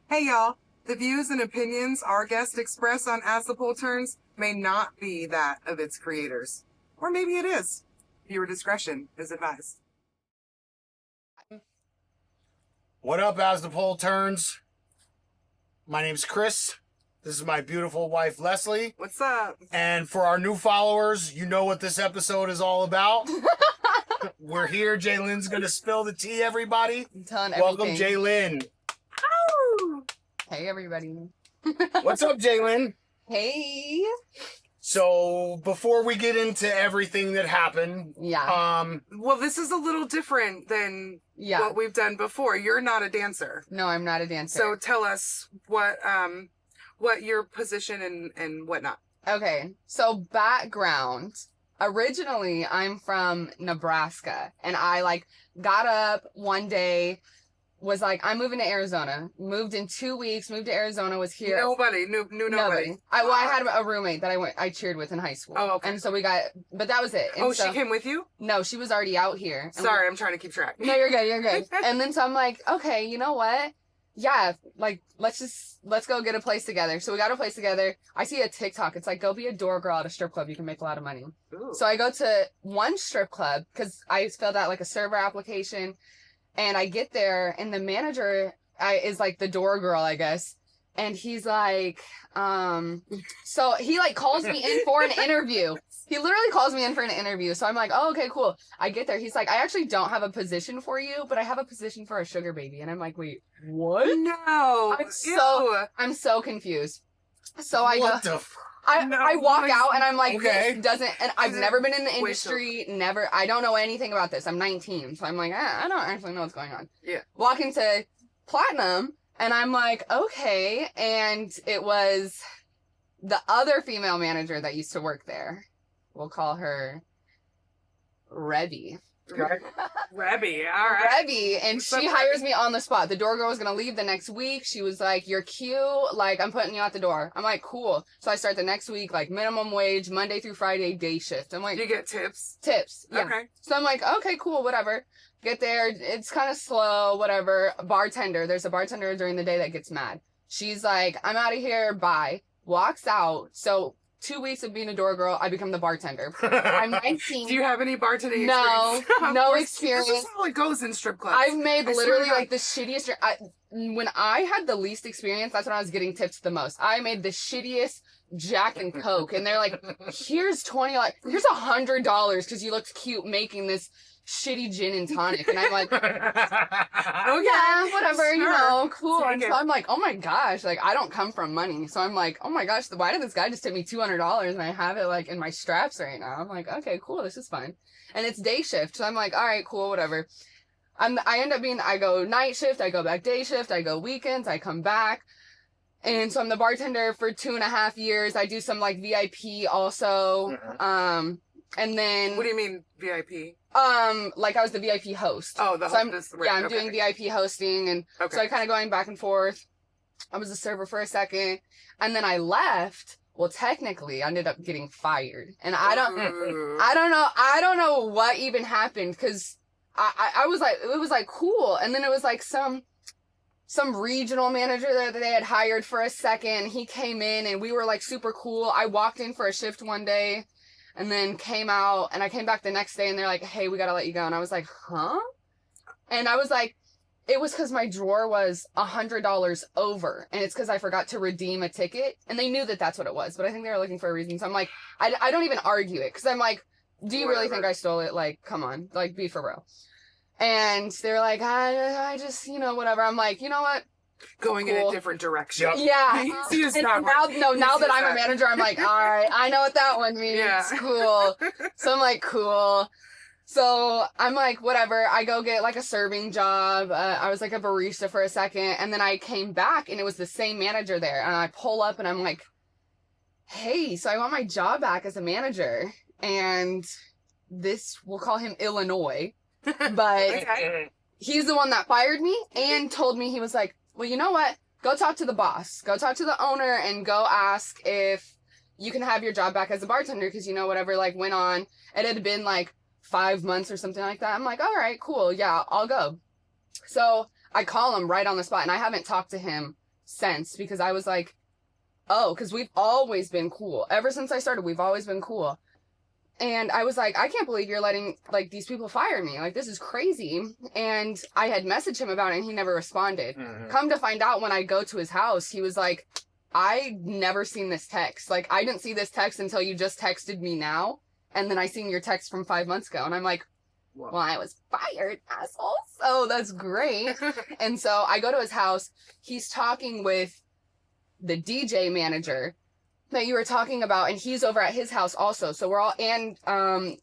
Hey y'all, the views and opinions our guests express on As the Poll Turns may not be that of its creators. Or maybe it is. Viewer discretion is advised. What up, As the Poll Turns? My name's Chris. This is my beautiful wife, LesLee. What's up? And for our new followers, you know what this episode is all about. We're here. Jaylyn's going to spill the tea, everybody. I'm telling Welcome, everything. Jaylyn. Hey, everybody. What's up, Jaylyn? Hey. So, before we get into everything that happened, Yeah. Well, this is a little different than what we've done before. You're not a dancer. No, I'm not a dancer. So tell us what your position and whatnot. Okay. So background. Originally, I'm from Nebraska, and I got up one day, was like, I'm moving to Arizona. Moved in 2 weeks, moved to Arizona, was here. Nobody knew nobody. I had a roommate that I cheered with in high school. Oh, okay. And so but that was it. And she came with you? No, she was already out here. Sorry, I'm trying to keep track. No, you're good. And then so I'm like, okay, you know what? Yeah, let's go get a place together. So we got a place together. I see a TikTok. It's like, go be a door girl at a strip club. You can make a lot of money. Ooh. So I go to one strip club because I filled out like a server application, and I get there, and the manager is like the door girl, I guess. And he's like, so he calls me in for an interview. He literally calls me in for an interview. So I'm like, oh, okay, cool. I get there. He's like, I actually don't have a position for you, but I have a position for a sugar baby. And I'm like, wait, what? No. I'm so confused. So I what go, the I walk out and I'm like, okay. this doesn't, and I've never been in the industry, I don't know anything about this. I'm 19. So I'm like, I don't actually know what's going on. Yeah. Walk into Platinum and I'm like, okay. And it was the other female manager that used to work there. We'll call her Rebby. Rebby, all right. Rebby, and she hires me on the spot. The door girl was going to leave the next week. She was like, you're cute. I'm putting you out the door. I'm like, cool. So I start the next week, minimum wage, Monday through Friday, day shift. I'm like, you get tips? Tips, yeah. Okay. So I'm like, okay, cool, whatever. Get there. It's kind of slow, whatever. Bartender. There's a bartender during the day that gets mad. She's like, I'm out of here. Bye. Walks out. So 2 weeks of being a door girl, I become the bartender. I'm 19. Do you have any bartending experience? No experience. This is how it goes in strip clubs. I've made literally the shittiest. When I had the least experience, that's when I was getting tips the most. I made the shittiest Jack and Coke, and they're like, here's $20, here's $100 because you looked cute making this shitty gin and tonic. And I'm like, oh yeah, whatever, sure. Cool. And so I'm like, oh my gosh, I don't come from money. So I'm like, oh my gosh, why did this guy just tip me $200 and I have it in my straps right now? I'm like, okay, cool, this is fun. And it's day shift. So I'm like, all right, cool, whatever. I go night shift, I go back day shift, I go weekends, I come back. And so I'm the bartender for 2.5 years. I do some VIP also. Mm-hmm. And then. What do you mean VIP? I was the VIP host. Oh, the host. I'm doing VIP hosting, and so I kind of going back and forth. I was a server for a second, and then I left. Well, technically, I ended up getting fired, and I don't know what even happened, because I was like, it was cool, and then it was some regional manager that they had hired for a second. He came in, and we were super cool. I walked in for a shift one day. And then came out, and I came back the next day, and they're like, hey, we gotta let you go. And I was like, huh? And I was like, it was because my drawer was $100 over, and it's because I forgot to redeem a ticket. And they knew that that's what it was, but I think they were looking for a reason. So I'm like, I don't even argue it, because I'm like, do you really think I stole it? Come on, be for real. And they're like, I just, whatever. I'm like, you know what? Going in a different direction. Yep. Yeah. Now that I'm a manager, I'm like, all right, I know what that one means. Yeah. Cool. So I'm like, cool. So I'm like, whatever. I go get a serving job. I was a barista for a second, and then I came back, and it was the same manager there. And I pull up, and I'm like, hey, so I want my job back as a manager. And we'll call him Illinois, but he's the one that fired me and told me, he was like, well, you know what? Go talk to the boss. Go talk to the owner and go ask if you can have your job back as a bartender, because, whatever, went on. It had been, 5 months or something like that. I'm like, all right, cool. Yeah, I'll go. So I call him right on the spot, and I haven't talked to him sense because I was like, oh, because we've always been cool. Ever since I started, we've always been cool. And I was like, I can't believe you're letting, like, these people fire me. Like, this is crazy. And I had messaged him about it, and he never responded. Mm-hmm. Come to find out, when I go to his house, he was like, I never seen this text. Like, I didn't see this text until you just texted me now. And then I seen your text from 5 months ago. And I'm like, well, I was fired, asshole. So that's great. And so I go to his house. He's talking with the DJ manager that you were talking about, and he's over at his house also. So we're all, and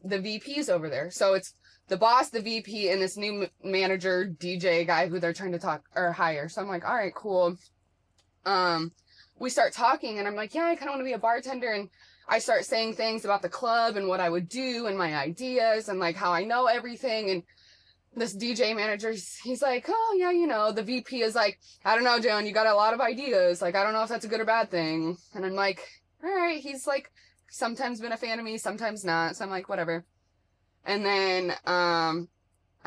the VP's over there. So it's the boss, the VP, and this new manager DJ guy who they're trying to talk or hire. So I'm like, all right, cool. We start talking, and I'm like, yeah, I kind of want to be a bartender. And I start saying things about the club and what I would do and my ideas and like how I know everything. And this DJ manager, he's like, oh yeah, you know, the VP is like, I don't know, Joan, you got a lot of ideas. Like, I don't know if that's a good or bad thing. And I'm like, all right. He's like, sometimes been a fan of me, sometimes not. So I'm like, whatever. And then, I'm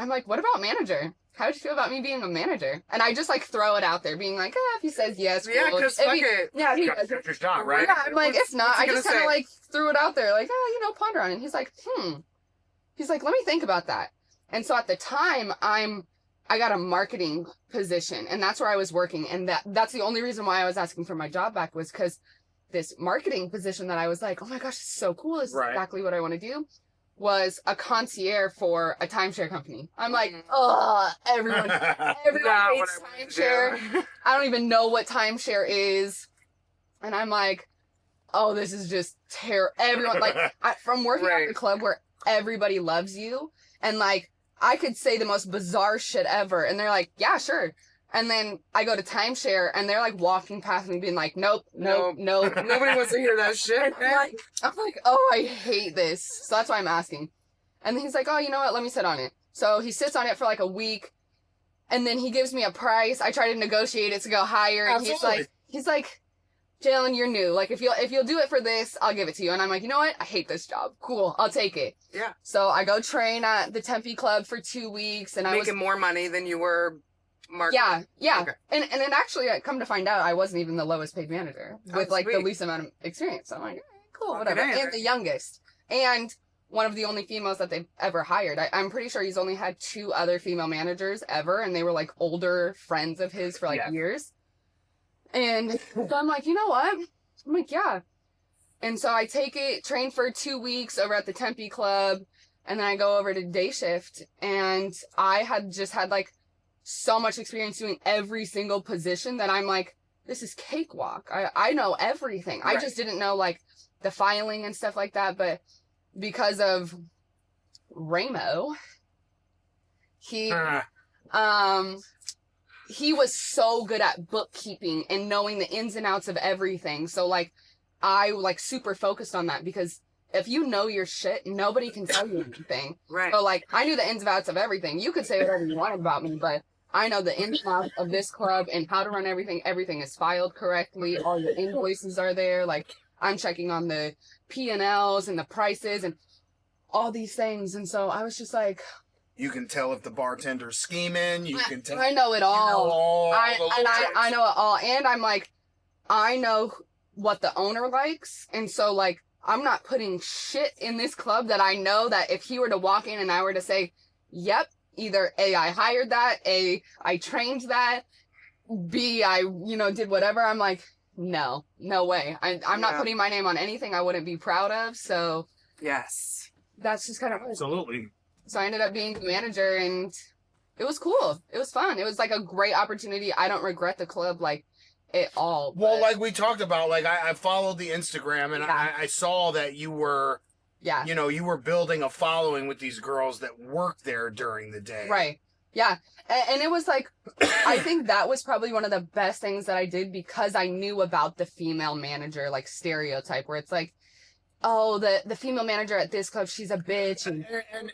like, what about manager? How would you feel about me being a manager? And I just like throw it out there, being like, if he says yes, cool. Yeah, because fuck it. Yeah, he does. Your job, right? Yeah, I'm like, if not, I just kind of say? like threw it out there, like, ponder on it. And he's like, He's like, let me think about that. And so at the time, I got a marketing position, and that's where I was working. And that's the only reason why I was asking for my job back, was because this marketing position that I was like, oh my gosh, this is so cool. This is exactly what I want to do, was a concierge for a timeshare company. I'm like, everyone hates timeshare. I don't even know what timeshare is. And I'm like, oh, this is just terrible. Everyone, like, from working at the club where everybody loves you, and like, I could say the most bizarre shit ever, and they're like, yeah, sure. And then I go to timeshare, and they're like walking past me being like, nope. Nobody wants to hear that shit. I'm like, oh, I hate this. So that's why I'm asking. And then he's like, oh, you know what? Let me sit on it. So he sits on it for like a week, and then he gives me a price. I try to negotiate it to go higher. And he's like, Jalen, you're new. Like, if you'll do it for this, I'll give it to you. And I'm like, you know what? I hate this job. Cool. I'll take it. Yeah. So I go train at the Tempe Club for 2 weeks, and I was making more money than you were marketing. Yeah. Okay. And then actually, I come to find out, I wasn't even the lowest paid manager with like the least amount of experience. So I'm like, cool, whatever. And the youngest. And one of the only females that they've ever hired. I'm pretty sure he's only had 2 other female managers ever, and they were like older friends of his for like years. And so I'm like, you know what? I'm like, yeah. And so I take it, train for 2 weeks over at the Tempe Club, and then I go over to day shift, and I had just had like so much experience doing every single position that I'm like, this is cakewalk. I know everything. Right. I just didn't know like the filing and stuff like that, but because of Ramo, he was so good at bookkeeping and knowing the ins and outs of everything. So like, I like super focused on that, because if you know your shit, nobody can tell you anything. Right. So like, I knew the ins and outs of everything. You could say whatever you wanted about me, but I know the ins and outs of this club and how to run everything. Everything is filed correctly. All your invoices are there. Like, I'm checking on the P&Ls and the prices and all these things. And so I was just like, you can tell if the bartender's scheming. You can tell. I know it all. I know it all. And I'm like, I know what the owner likes. And so like, I'm not putting shit in this club that I know that if he were to walk in and I were to say, yep, either A, I hired that, A, I trained that, B, I, did whatever. I'm like, no way. I'm not putting my name on anything I wouldn't be proud of. So yes, that's just kind of absolutely. So I ended up being the manager, and it was cool. It was fun. It was like a great opportunity. I don't regret the club like at all. Well, like we talked about, like I followed the Instagram, and I saw that you were, you were building a following with these girls that worked there during the day. Right. Yeah. And it was like, I think that was probably one of the best things that I did, because I knew about the female manager, like stereotype, where it's like, oh, the female manager at this club, she's a bitch.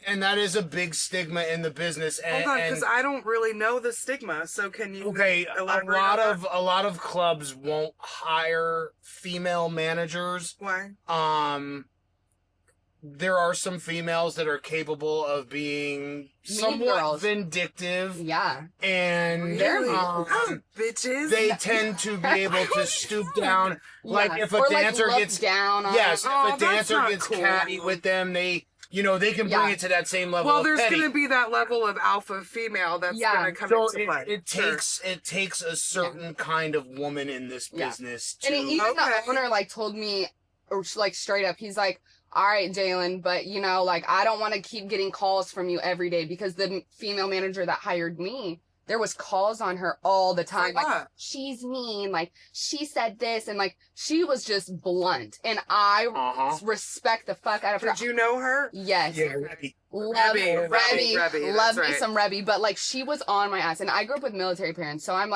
And that is a big stigma in the business. Hold on, because I don't really know the stigma. So can you elaborate a lot of clubs won't hire female managers. Why? there are some females that are capable of being somewhat vindictive. Yeah. And bitches. They tend to be able to stoop down. Like if a dancer gets down on if a dancer gets catty with them, they can bring it to that same level. Well, there's going to be that level of alpha female that's going to come into play. It takes a certain kind of woman in this business to. And even the owner told me, or straight up, he's like, all right, Jalen, but I don't want to keep getting calls from you every day, because the female manager that hired me, there was calls on her all the time. She's mean, she said this, and she was just blunt. And I respect the fuck out of her. Did you know her? Yes. Yeah, Rebby. Love me some Rebby. But she was on my ass. And I grew up with military parents, so I'm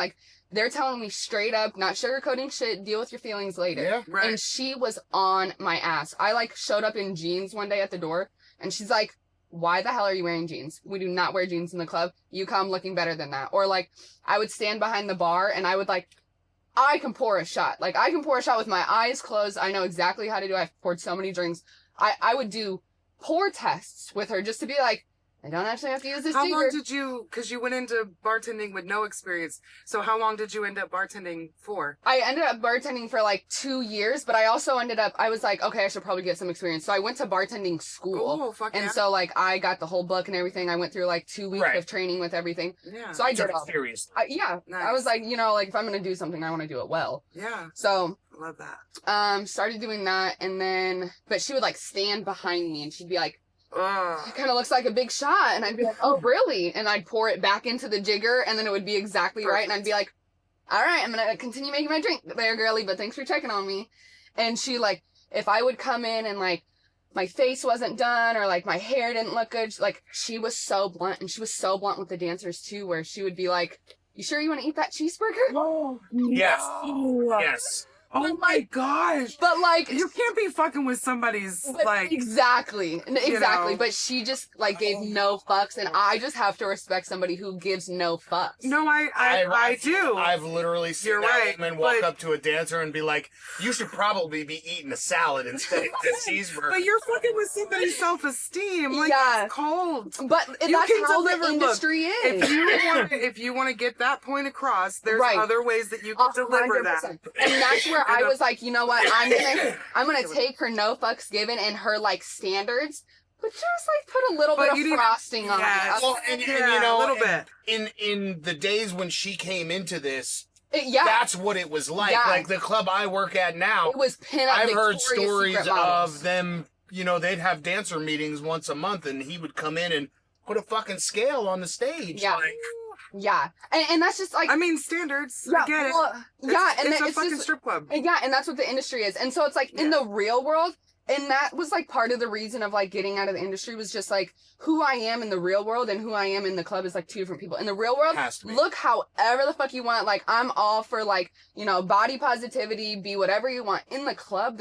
they're telling me straight up, not sugarcoating shit, deal with your feelings later. Yeah, right. And she was on my ass. I showed up in jeans one day at the door, and she's like, why the hell are you wearing jeans? We do not wear jeans in the club. You come looking better than that. Or I would stand behind the bar and I would I can pour a shot. I can pour a shot with my eyes closed. I know exactly how to do it. I've poured so many drinks. I would do pour tests with her just to be I don't actually have to use this How long did you, because you went into bartending with no experience, so how long did you end up bartending for? I ended up bartending for 2 years, but I also I was okay, I should probably get some experience. So I went to bartending school. Oh, fuck and so I got the whole book and everything. I went through 2 weeks of training with everything. Yeah. So I did all. Serious. Yeah. Nice. I was if I'm going to do something, I want to do it well. Yeah. So. Love that. Started doing that, and then, but she would stand behind me and she'd be like, it kind of looks like a big shot. And I'd be like, oh, really? And I'd pour it back into the jigger, and then it would be exactly right. And I'd be like, all right, I'm going to continue making my drink there, girly, but thanks for checking on me. And she, if I would come in and, my face wasn't done, or, my hair didn't look good, she was so blunt. And she was so blunt with the dancers, too, where she would be like, you sure you want to eat that cheeseburger? Oh, yes. No. Yes. Oh my gosh. But you can't be fucking with somebody's exactly. But she just gave no fucks, and I just have to respect somebody who gives no fucks. No, I do. I've literally seen that woman walk up to a dancer and be like, you should probably be eating a salad instead of a cheeseburger. But you're fucking with somebody's self-esteem. It's cold. But that's how the industry is. If you want to get that point across, there's other ways that you can deliver 100%. That. And that's where I was you know what, I'm gonna take her no fucks given and her standards, but just put a little bit of frosting on it. Well, and a little bit. In the days when she came into this, Yeah. That's what it was like. Yeah. Like the club I work at now. It was pin-up I've heard Victoria's stories Secret models. of them, you know, they'd have dancer meetings once a month and he would come in and put a fucking scale on the stage. Yeah. Like, yeah. And that's just like... I mean, standards. Yeah, I get it. Well, yeah. It's a fucking strip club. Yeah, and that's what the industry is. And so it's like in the real world... And that was, like, part of the reason of, like, getting out of the industry was just, like, who I am in the real world and who I am in the club is, like, two different people. In the real world, look however the fuck you want. Like, I'm all for, like, you know, body positivity, be whatever you want. In the club,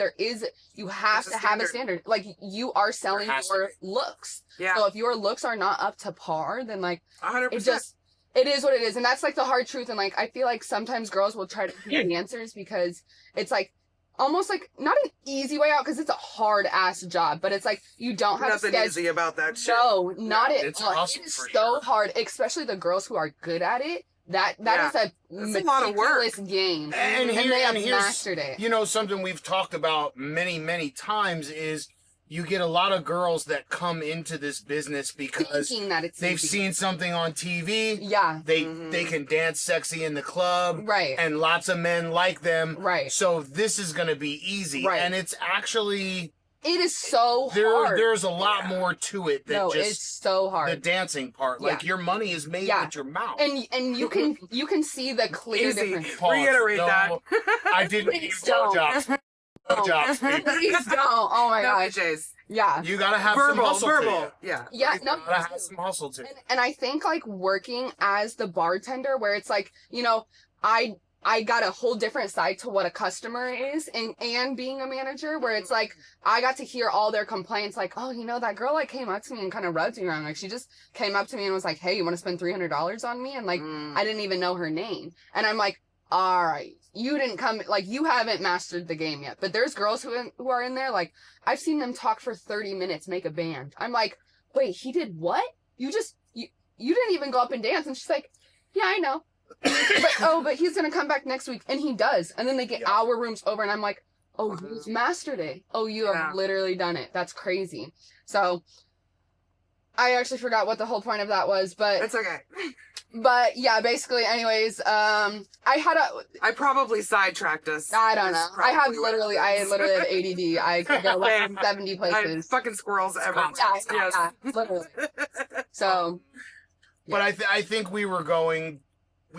you have to have a standard. Like, you are selling your looks. Yeah. So if your looks are not up to par, then, like, 100%. It is what it is. And that's, like, the hard truth. And, like, I feel like sometimes girls will try to be the answers because it's, like, almost like not an easy way out because it's a hard ass job, but it's like you don't have nothing easy about that shit. No, not at all. It is so hard, especially the girls who are good at it. That is a lot of work game, and they have here's, mastered it. You know, something we've talked about many times is you get a lot of girls that come into this business because they've seen something on TV. Yeah. They can dance sexy in the club. Right. And lots of men like them. Right. So this is going to be easy. Right. And it's actually... It is so hard. There's a lot more to it than just it's so hard. The dancing part. Like your money is made with your mouth. And you can see the clear difference. Reiterate that. I didn't use jobs. Jobs, please don't. Oh my gosh. Yeah. You gotta have some hustle to you. Yeah, you gotta have some hustle to and I think like working as the bartender where it's like, you know, I got a whole different side to what a customer is and being a manager where it's like I got to hear all their complaints like, oh, you know, that girl like came up to me and kind of rubbed me wrong. Like she just came up to me and was like, hey, you want to spend $300 on me? And like I didn't even know her name. And I'm like, all right. you didn't come, like, you haven't mastered the game yet. But there's girls who are in there, like, I've seen them talk for 30 minutes, make a band. I'm like, wait, he did what? You didn't even go up and dance. And she's like, yeah, I know. But he's going to come back next week. And he does. And then they get our rooms over. And I'm like, oh, you've mastered it. Oh, you have literally done it. That's crazy. So I actually forgot what the whole point of that was, but it's okay. But yeah, basically, anyways, I probably sidetracked us. I don't know. I literally have ADD. I could go like 70 places. Fucking squirrels everywhere. Yeah, literally. So. But I think we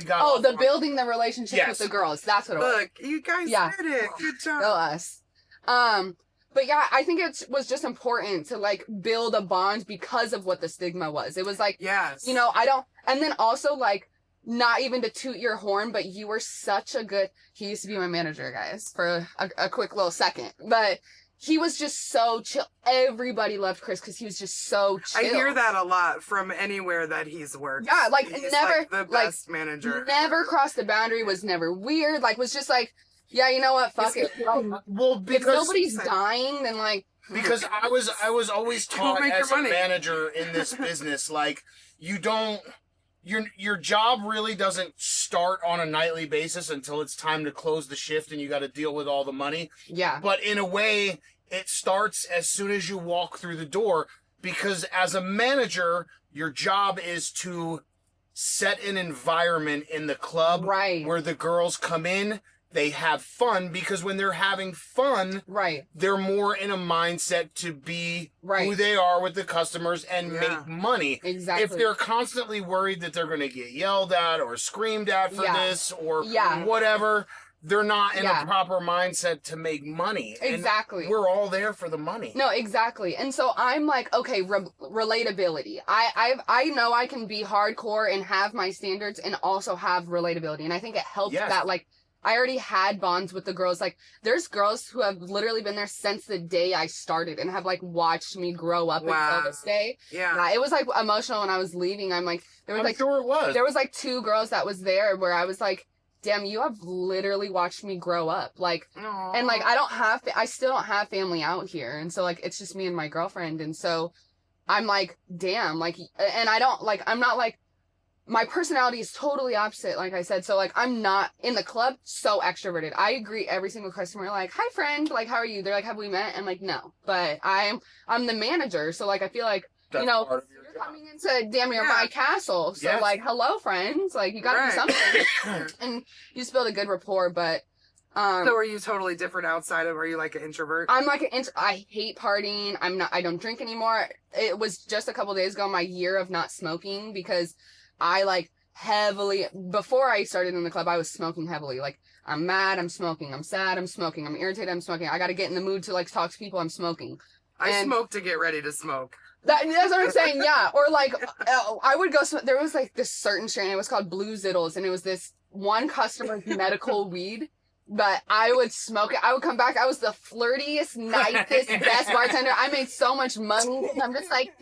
got. Building the relationship with the girls. That's what it was. Look, you guys did it. Good job. Go us. But yeah, I think it was just important to like build a bond because of what the stigma was. It was like, yes, and then also like, not even to toot your horn, but you were such a good, he used to be my manager, guys, for a quick little second, but he was just so chill. Everybody loved Chris because he was just so chill. I hear that a lot from anywhere that he's worked. Yeah, like he's never, like the best manager. Never crossed the boundary, was never weird, like was just like, yeah, you know what? Fuck it. Well, because if nobody's dying, then like. Because I was always taught as a manager in this business, like your job really doesn't start on a nightly basis until it's time to close the shift and you got to deal with all the money. Yeah. But in a way, it starts as soon as you walk through the door, because as a manager, your job is to set an environment in the club where the girls come in. They have fun, because when they're having fun, they're more in a mindset to be who they are with the customers and make money. Exactly. If they're constantly worried that they're going to get yelled at or screamed at for this or whatever, they're not in a proper mindset to make money. Exactly. And we're all there for the money. No, exactly. And so I'm like, okay, relatability. I know I can be hardcore and have my standards and also have relatability. And I think it helps that like, I already had bonds with the girls. Like, there's girls who have literally been there since the day I started and have, like, watched me grow up until this day. Yeah. It was, like, emotional when I was leaving. I'm sure it was. There was, like, 2 girls that was there where I was like, damn, you have literally watched me grow up. Like, aww. And, like, I still don't have family out here. And so, like, it's just me and my girlfriend. And so I'm like, damn, like, and I'm not, like, my personality is totally opposite, like I said. So, like, I'm not in the club so extroverted. I greet every single customer like, hi, friend. Like, how are you? They're like, have we met? And, like, no. But I'm the manager. So, like, I feel like, that's you're coming into damn near my castle. So, like, hello, friends. Like, you got to do something. And you just build a good rapport. But, so are you totally different outside of, are you like an introvert? I'm like I hate partying. I don't drink anymore. It was just a couple days ago, my year of not smoking, because I like heavily, before I started in the club, I was smoking heavily. Like, I'm mad, I'm smoking. I'm sad, I'm smoking. I'm irritated, I'm smoking. I got to get in the mood to like talk to people, I'm smoking. I smoke to get ready to smoke. That's what I'm saying, yeah. Or like, I would go, there was like this certain strain, it was called Blue Zittles, and it was this one customer's medical weed. But I would smoke it. I would come back. I was the flirtiest, nicest, best bartender. I made so much money. I'm just like,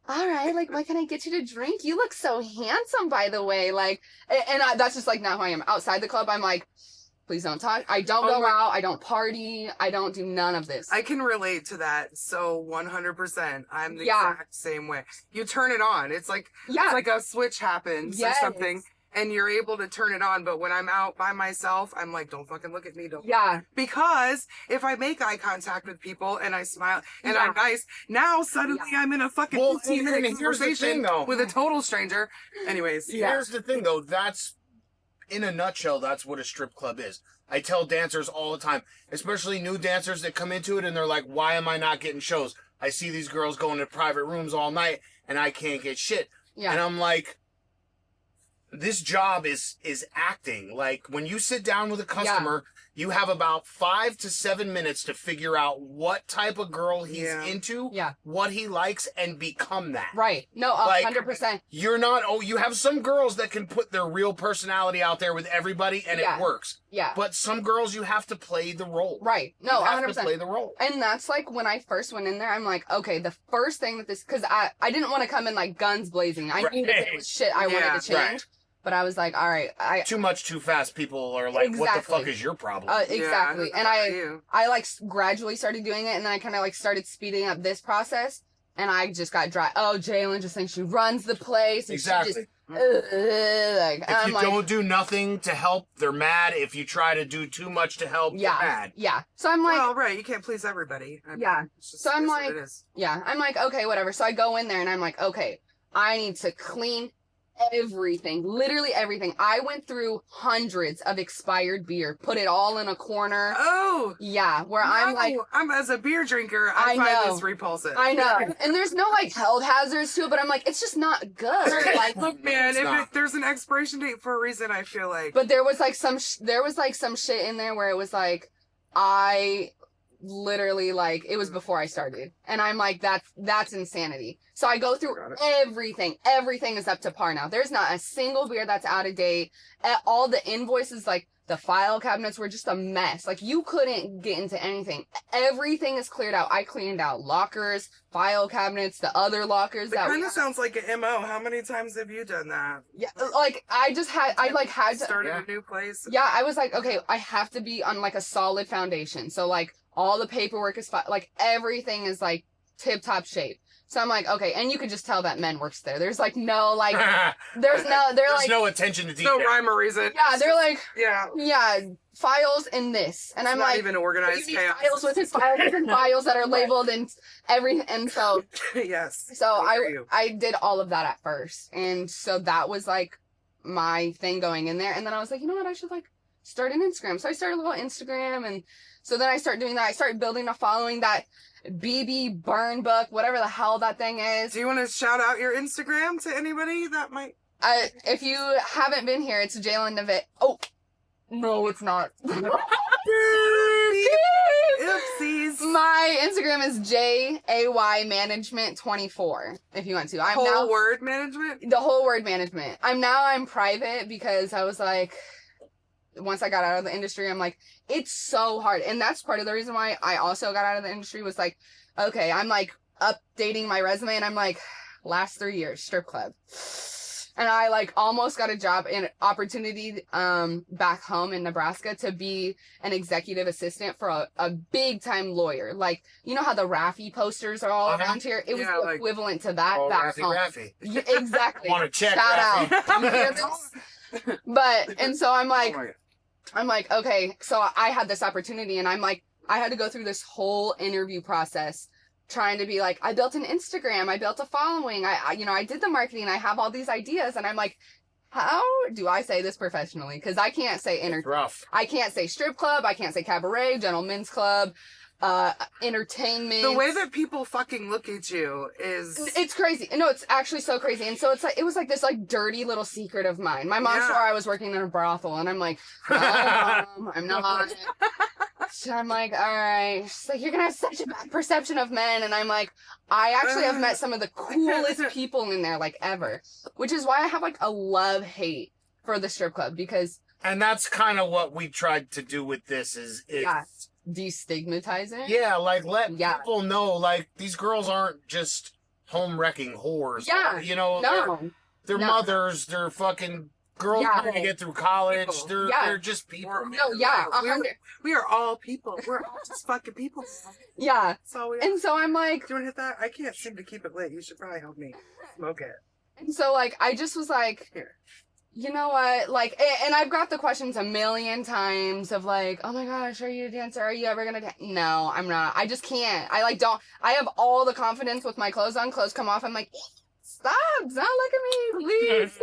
all right, like, what can I get you to drink? You look so handsome, by the way. Like, and that's just, like, not who I am. Outside the club, I'm like, please don't talk. I don't go out. I don't party. I don't do none of this. I can relate to that. So 100%. I'm the exact same way. You turn it on. It's like, it's like a switch happens or something. And you're able to turn it on, but when I'm out by myself, I'm like, don't fucking look at me. Don't. Yeah. Because if I make eye contact with people and I smile and I'm nice, now suddenly I'm in a fucking 15-minute conversation with a total stranger. Anyways. Here's the thing, though. That's, in a nutshell, that's what a strip club is. I tell dancers all the time, especially new dancers that come into it and they're like, why am I not getting shows? I see these girls going to private rooms all night and I can't get shit. Yeah. And I'm like, this job is acting. Like, when you sit down with a customer, you have about 5 to 7 minutes to figure out what type of girl he's into, what he likes, and become that. Right. No, 100%. You're not, you have some girls that can put their real personality out there with everybody, and it works. Yeah. But some girls, you have to play the role. Right. No, 100%. You have to play the role. And that's like, when I first went in there, I'm like, okay, the first thing that because I didn't want to come in like guns blazing. I knew that it was shit I wanted to change. But I was like, all right, too much, too fast. People are like, exactly. What the fuck is your problem? Exactly. And I like gradually started doing it, and then I kind of like started speeding up this process, and I just got dry. Oh, Jalen just thinks she runs the place. And exactly. She just, if you don't do nothing to help, they're mad. If you try to do too much to help, they're mad. Yeah. So I'm like, well, right, you can't please everybody. So I'm like, I'm like, okay, whatever. So I go in there and I'm like, okay, I need to clean everything, literally everything. I went through hundreds of expired beer, put it all in a corner. Oh, yeah, where I'm like, I'm as a beer drinker, I find this repulsive. I know, and there's no like health hazards to it, but I'm like, it's just not good. Like, look, man, if there's an expiration date for a reason, I feel like. But there was like some shit in there where it was like, I literally like it was before I started, and I'm like, that's insanity. So I go through everything is up to par now. There's not a single beer that's out of date. All the invoices, like the file cabinets, were just a mess. Like you couldn't get into anything. Everything is cleared out. I cleaned out lockers, file cabinets, the other lockers. It kind of sounds like an MO. How many times have you done that? Yeah, like I had to started a new place. Yeah, I was like, okay, I have to be on like a solid foundation. So like all the paperwork is like everything is like tip top shape. So I'm like, okay, and you can just tell that men works there. There's like no like, there's no attention to detail. No rhyme or reason. Yeah, they're like, yeah, files in this, and I'm not like, even organized chaos. Files within files that are labeled and and so yes. So I did all of that at first, and so that was like my thing going in there, and then I was like, you know what, I should like start an Instagram. So I started a little Instagram, and so then I started doing that. I started building a following, that BB Burn Book, whatever the hell that thing is. Do you want to shout out your Instagram to anybody that might? If you Haven't been here, it's Jalen Navid. Oh, no, it's not. Oopsies. My Instagram is JAY Management 24. If you want to, I'm whole word management. The whole word management. I'm private because I was like, once I got out of the industry, I'm like, it's so hard. And that's part of the reason why I also got out of the industry, was like, okay, I'm like updating my resume, and I'm like, last 3 years, strip club. And I like almost got a job and opportunity back home in Nebraska to be an executive assistant for a big time lawyer. Like, you know how the Raffy posters are all around here? It was the equivalent to that back home. Raffy. Yeah, exactly. Want to check Shout Raffy. out. But, and so I'm like, okay, so I had this opportunity, and I'm like, I had to go through this whole interview process trying to be like, I built an Instagram, I built a following, I did the marketing, I have all these ideas, and I'm like, how do I say this professionally? Because I can't say I can't say strip club, I can't say cabaret, gentlemen's club, entertainment. The way that people fucking look at you it's crazy. No, it's actually so crazy. And so it's like, it was like this like dirty little secret of mine. My mom swore I was working in a brothel, and I'm like, no, Mom, I'm not. So I'm like, all right. She's like, you're gonna have such a bad perception of men. And I'm like, I actually have met some of the coolest people in there, like, ever. Which is why I have like a love-hate for the strip club, because and that's kind of what we tried to do with this is destigmatize it. Yeah, like let people know, like, these girls aren't just home wrecking whores. Yeah, you know, they're mothers. They're fucking girls trying to get through college. They're just people. We are all people. We're all just fucking people. Yeah. So and so I'm like, do you want to hit that? I can't seem to keep it lit. You should probably help me smoke it. And so like I just was like, here. You know what? Like, and I've got the questions a million times of like, oh my gosh, are you a dancer? Are you ever gonna dance? No, I'm not. I just can't. I have all the confidence with my clothes on. Clothes come off. I'm like, stop, don't look at me, please.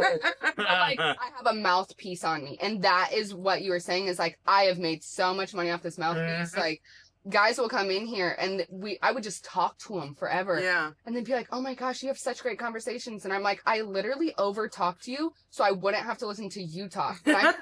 Like, I have a mouthpiece on me. And that is what you were saying is like, I have made so much money off this mouthpiece. Like, guys will come in here and I would just talk to them forever. Yeah. And then be like, oh my gosh, you have such great conversations. And I'm like, I literally over talked you so I wouldn't have to listen to you talk. But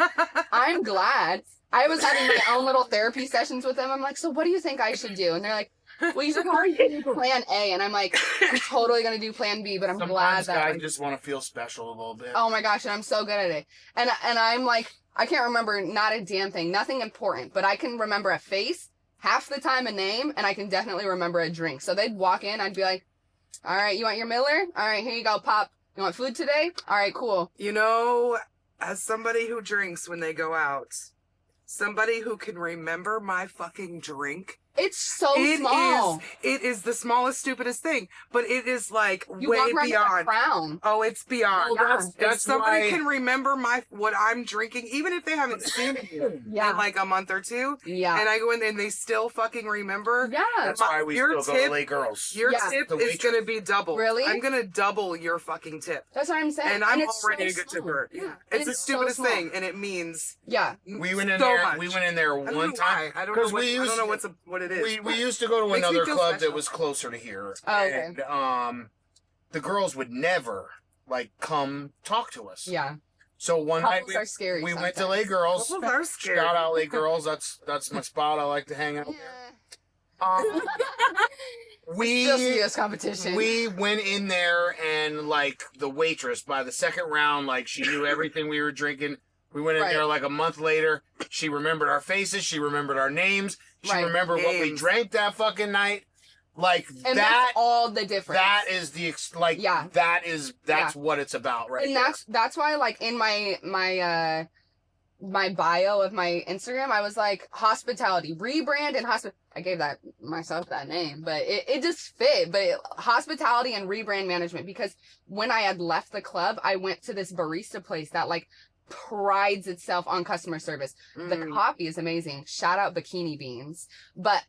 I'm glad. I was having my own little therapy sessions with them. I'm like, so what do you think I should do? And they're like, well, you should probably do plan A. And I'm like, I'm totally going to do plan B, but I'm glad that I just want to feel special a little bit. Oh my gosh. And I'm so good at it. And I'm like, I can't remember not a damn thing, nothing important, but I can remember a face, half the time a name, and I can definitely remember a drink. So they'd walk in, I'd be like, all right, you want your Miller? All right, here you go, Pop. You want food today? All right, cool. You know, as somebody who drinks when they go out, somebody who can remember my fucking drink. It's so small. It is the smallest, stupidest thing, but it is like you way walk around beyond. with a crown. Oh, it's beyond. Well, that's if somebody why... can remember what I'm drinking, even if they haven't seen it in like a month or two, and I go in and they still fucking remember. Yeah, that's why we still go to lay girls. Your tip is gonna be double. Really? I'm gonna double your fucking tip. That's what I'm saying. And I'm already a good tipper. Yeah, it's the stupidest thing, and it means we went in so there. much. We went in there one time. I don't know what it is. We used to go to another club that was closer to here. Oh, okay. And the girls would never like come talk to us. Yeah. So one night we went to lay girls. Couples are scary. Shout out lay girls. That's my spot. I like to hang out there. Competition. We went in there and like the waitress by the second round, like she knew everything we were drinking. We went in there like a month later. She remembered our faces. She remembered our names. She remembered what we drank that fucking night. Like and that's all the difference. That is that's what it's about, right? And that's why, like, in my bio of my Instagram, I was like, hospitality, rebrand and I gave myself that name, but it just fit. But hospitality and rebrand management, because when I had left the club, I went to this barista place that like prides itself on customer service. The coffee is amazing. Shout out Bikini Beans. But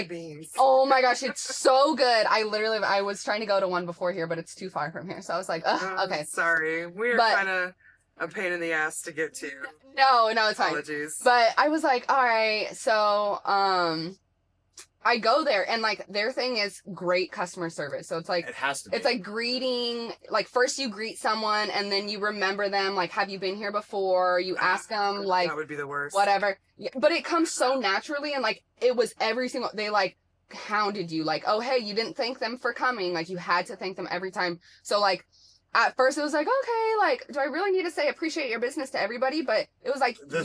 beans. Oh my gosh, it's so good. I was trying to go to one before here, but it's too far from here. So I was like, okay. Sorry. We're kind of a pain in the ass to get to. No, it's fine. Apologies. But I was like, all right, so I go there and like their thing is great customer service. So it's like it has to be. It's like greeting, like first you greet someone and then you remember them, like have you been here before? You ask them like that would be the worst. Whatever. But it comes so naturally, and like it was they like hounded you like, oh hey, you didn't thank them for coming, like you had to thank them every time. So like at first it was like, okay, like do I really need to say appreciate your business to everybody? But it was like the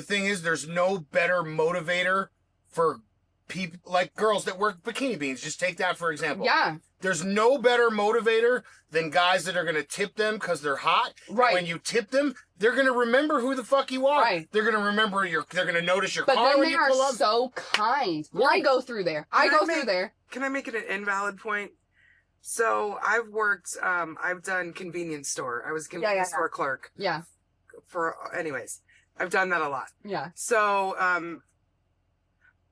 thing is there's no better motivator for people like girls that work Bikini Beans. Just take that for example. Yeah. There's no better motivator than guys that are going to tip them because they're hot. Right. When you tip them, they're going to remember who the fuck you are. Right. They're going to remember they're going to notice your but car then when you pull up. But they are so kind. Yeah. I go through there. Can I make it an invalid point? So I've worked, I've done convenience store. I was a convenience store clerk. Yeah. Anyways, I've done that a lot. Yeah. So,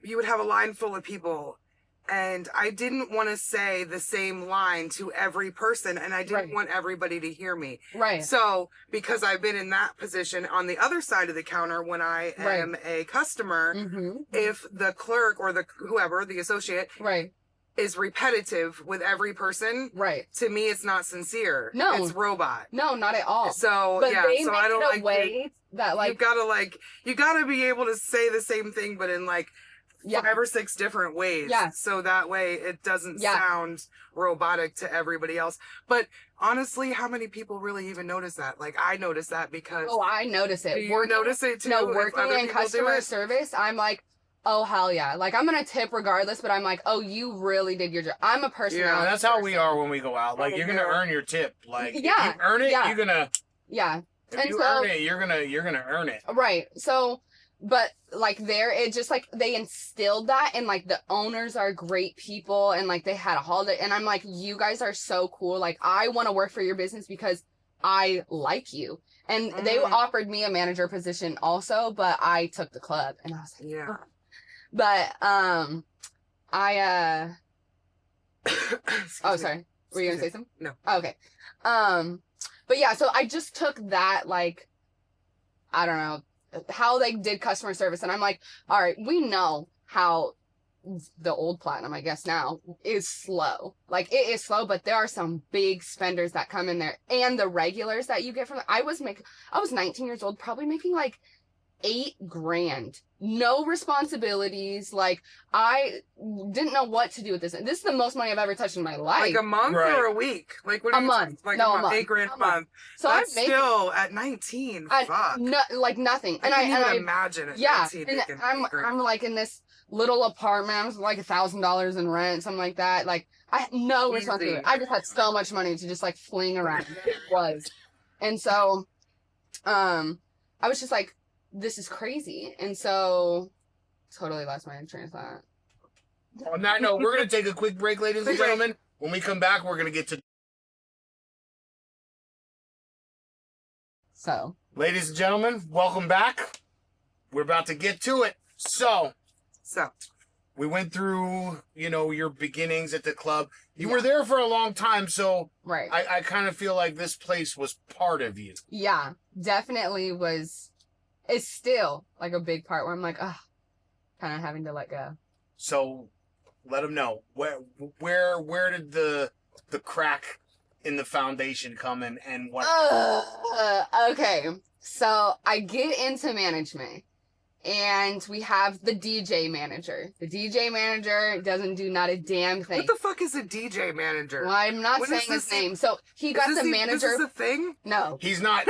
you would have a line full of people, and I didn't want to say the same line to every person, and I didn't want everybody to hear me. Right. So, because I've been in that position on the other side of the counter when I am a customer, if the clerk or the associate is repetitive with every person, to me it's not sincere. No. It's robot. No, not at all. So, but yeah, they so make I don't it a like way that like you gotta be able to say the same thing but in like 5 or 6 different ways. Yeah. So that way it doesn't sound robotic to everybody else. But honestly, how many people really even notice that? Like I notice that because I notice it. Do you notice it too? No, working in customer service, I'm like, oh hell yeah. Like I'm gonna tip regardless, but I'm like, oh, you really did your job. I'm a personality. Yeah, that's how we are when we go out. Like you're gonna earn your tip. Like if you earn it, you're gonna If you earn it, you're gonna earn it. Right. So but like it just like they instilled that, and like the owners are great people, and like they had a holiday, and I'm like, you guys are so cool. Like I want to work for your business because I like you. And they offered me a manager position also, but I took the club, and I was like, oh. But oh sorry, were you gonna say something? No. Oh, okay. But yeah, so I just took that, like, I don't know how they did customer service, and I'm like, all right, we know how the old platinum, I guess now, is slow. Like it is slow, but there are some big spenders that come in there, and the regulars that you get from I was 19 years old, probably making like $8,000, no responsibilities. Like I didn't know what to do with this. This is the most money I've ever touched in my life. Like a month or a week? Like what? A month. Like no, a month. $8,000 a month. So that's still at 19. Fuck. No, like nothing. I can't even imagine it. Yeah, and I'm like in this little apartment. I was like $1,000 in rent, something like that. Like I had no responsibility. I just had so much money to just like fling around. It was, and so I was just like, this is crazy. And so, totally lost my train of thought. On that note, we're going to take a quick break, ladies and gentlemen. When we come back, we're going to get to... So. Ladies and gentlemen, welcome back. We're about to get to it. So. We went through, your beginnings at the club. You were there for a long time, so right. I kind of feel like this place was part of you. Yeah, definitely was. It's still like a big part where I'm like, kind of having to let go. So, let them know where did the crack in the foundation come in, and what? Okay, so I get into management. And we have the DJ manager. The DJ manager doesn't do not a damn thing. What the fuck is a DJ manager? Well, I'm not saying his name. So he got the manager. Is this a thing? No. He's not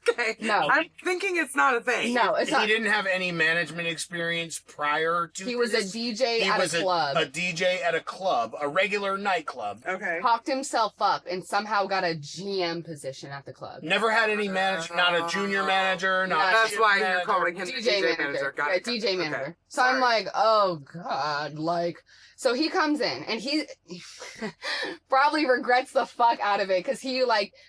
okay. No. I'm thinking it's not a thing. No, it's not. He didn't have any management experience prior to He was a DJ at a club. A DJ at a club, a regular nightclub. Okay. Talked himself up and somehow got a GM position at the club. Never had any manager, not a junior manager, that's why you're calling him DJ manager. Got it. DJ manager. Okay. So I'm like, oh God, so he comes in and he probably regrets the fuck out of it because he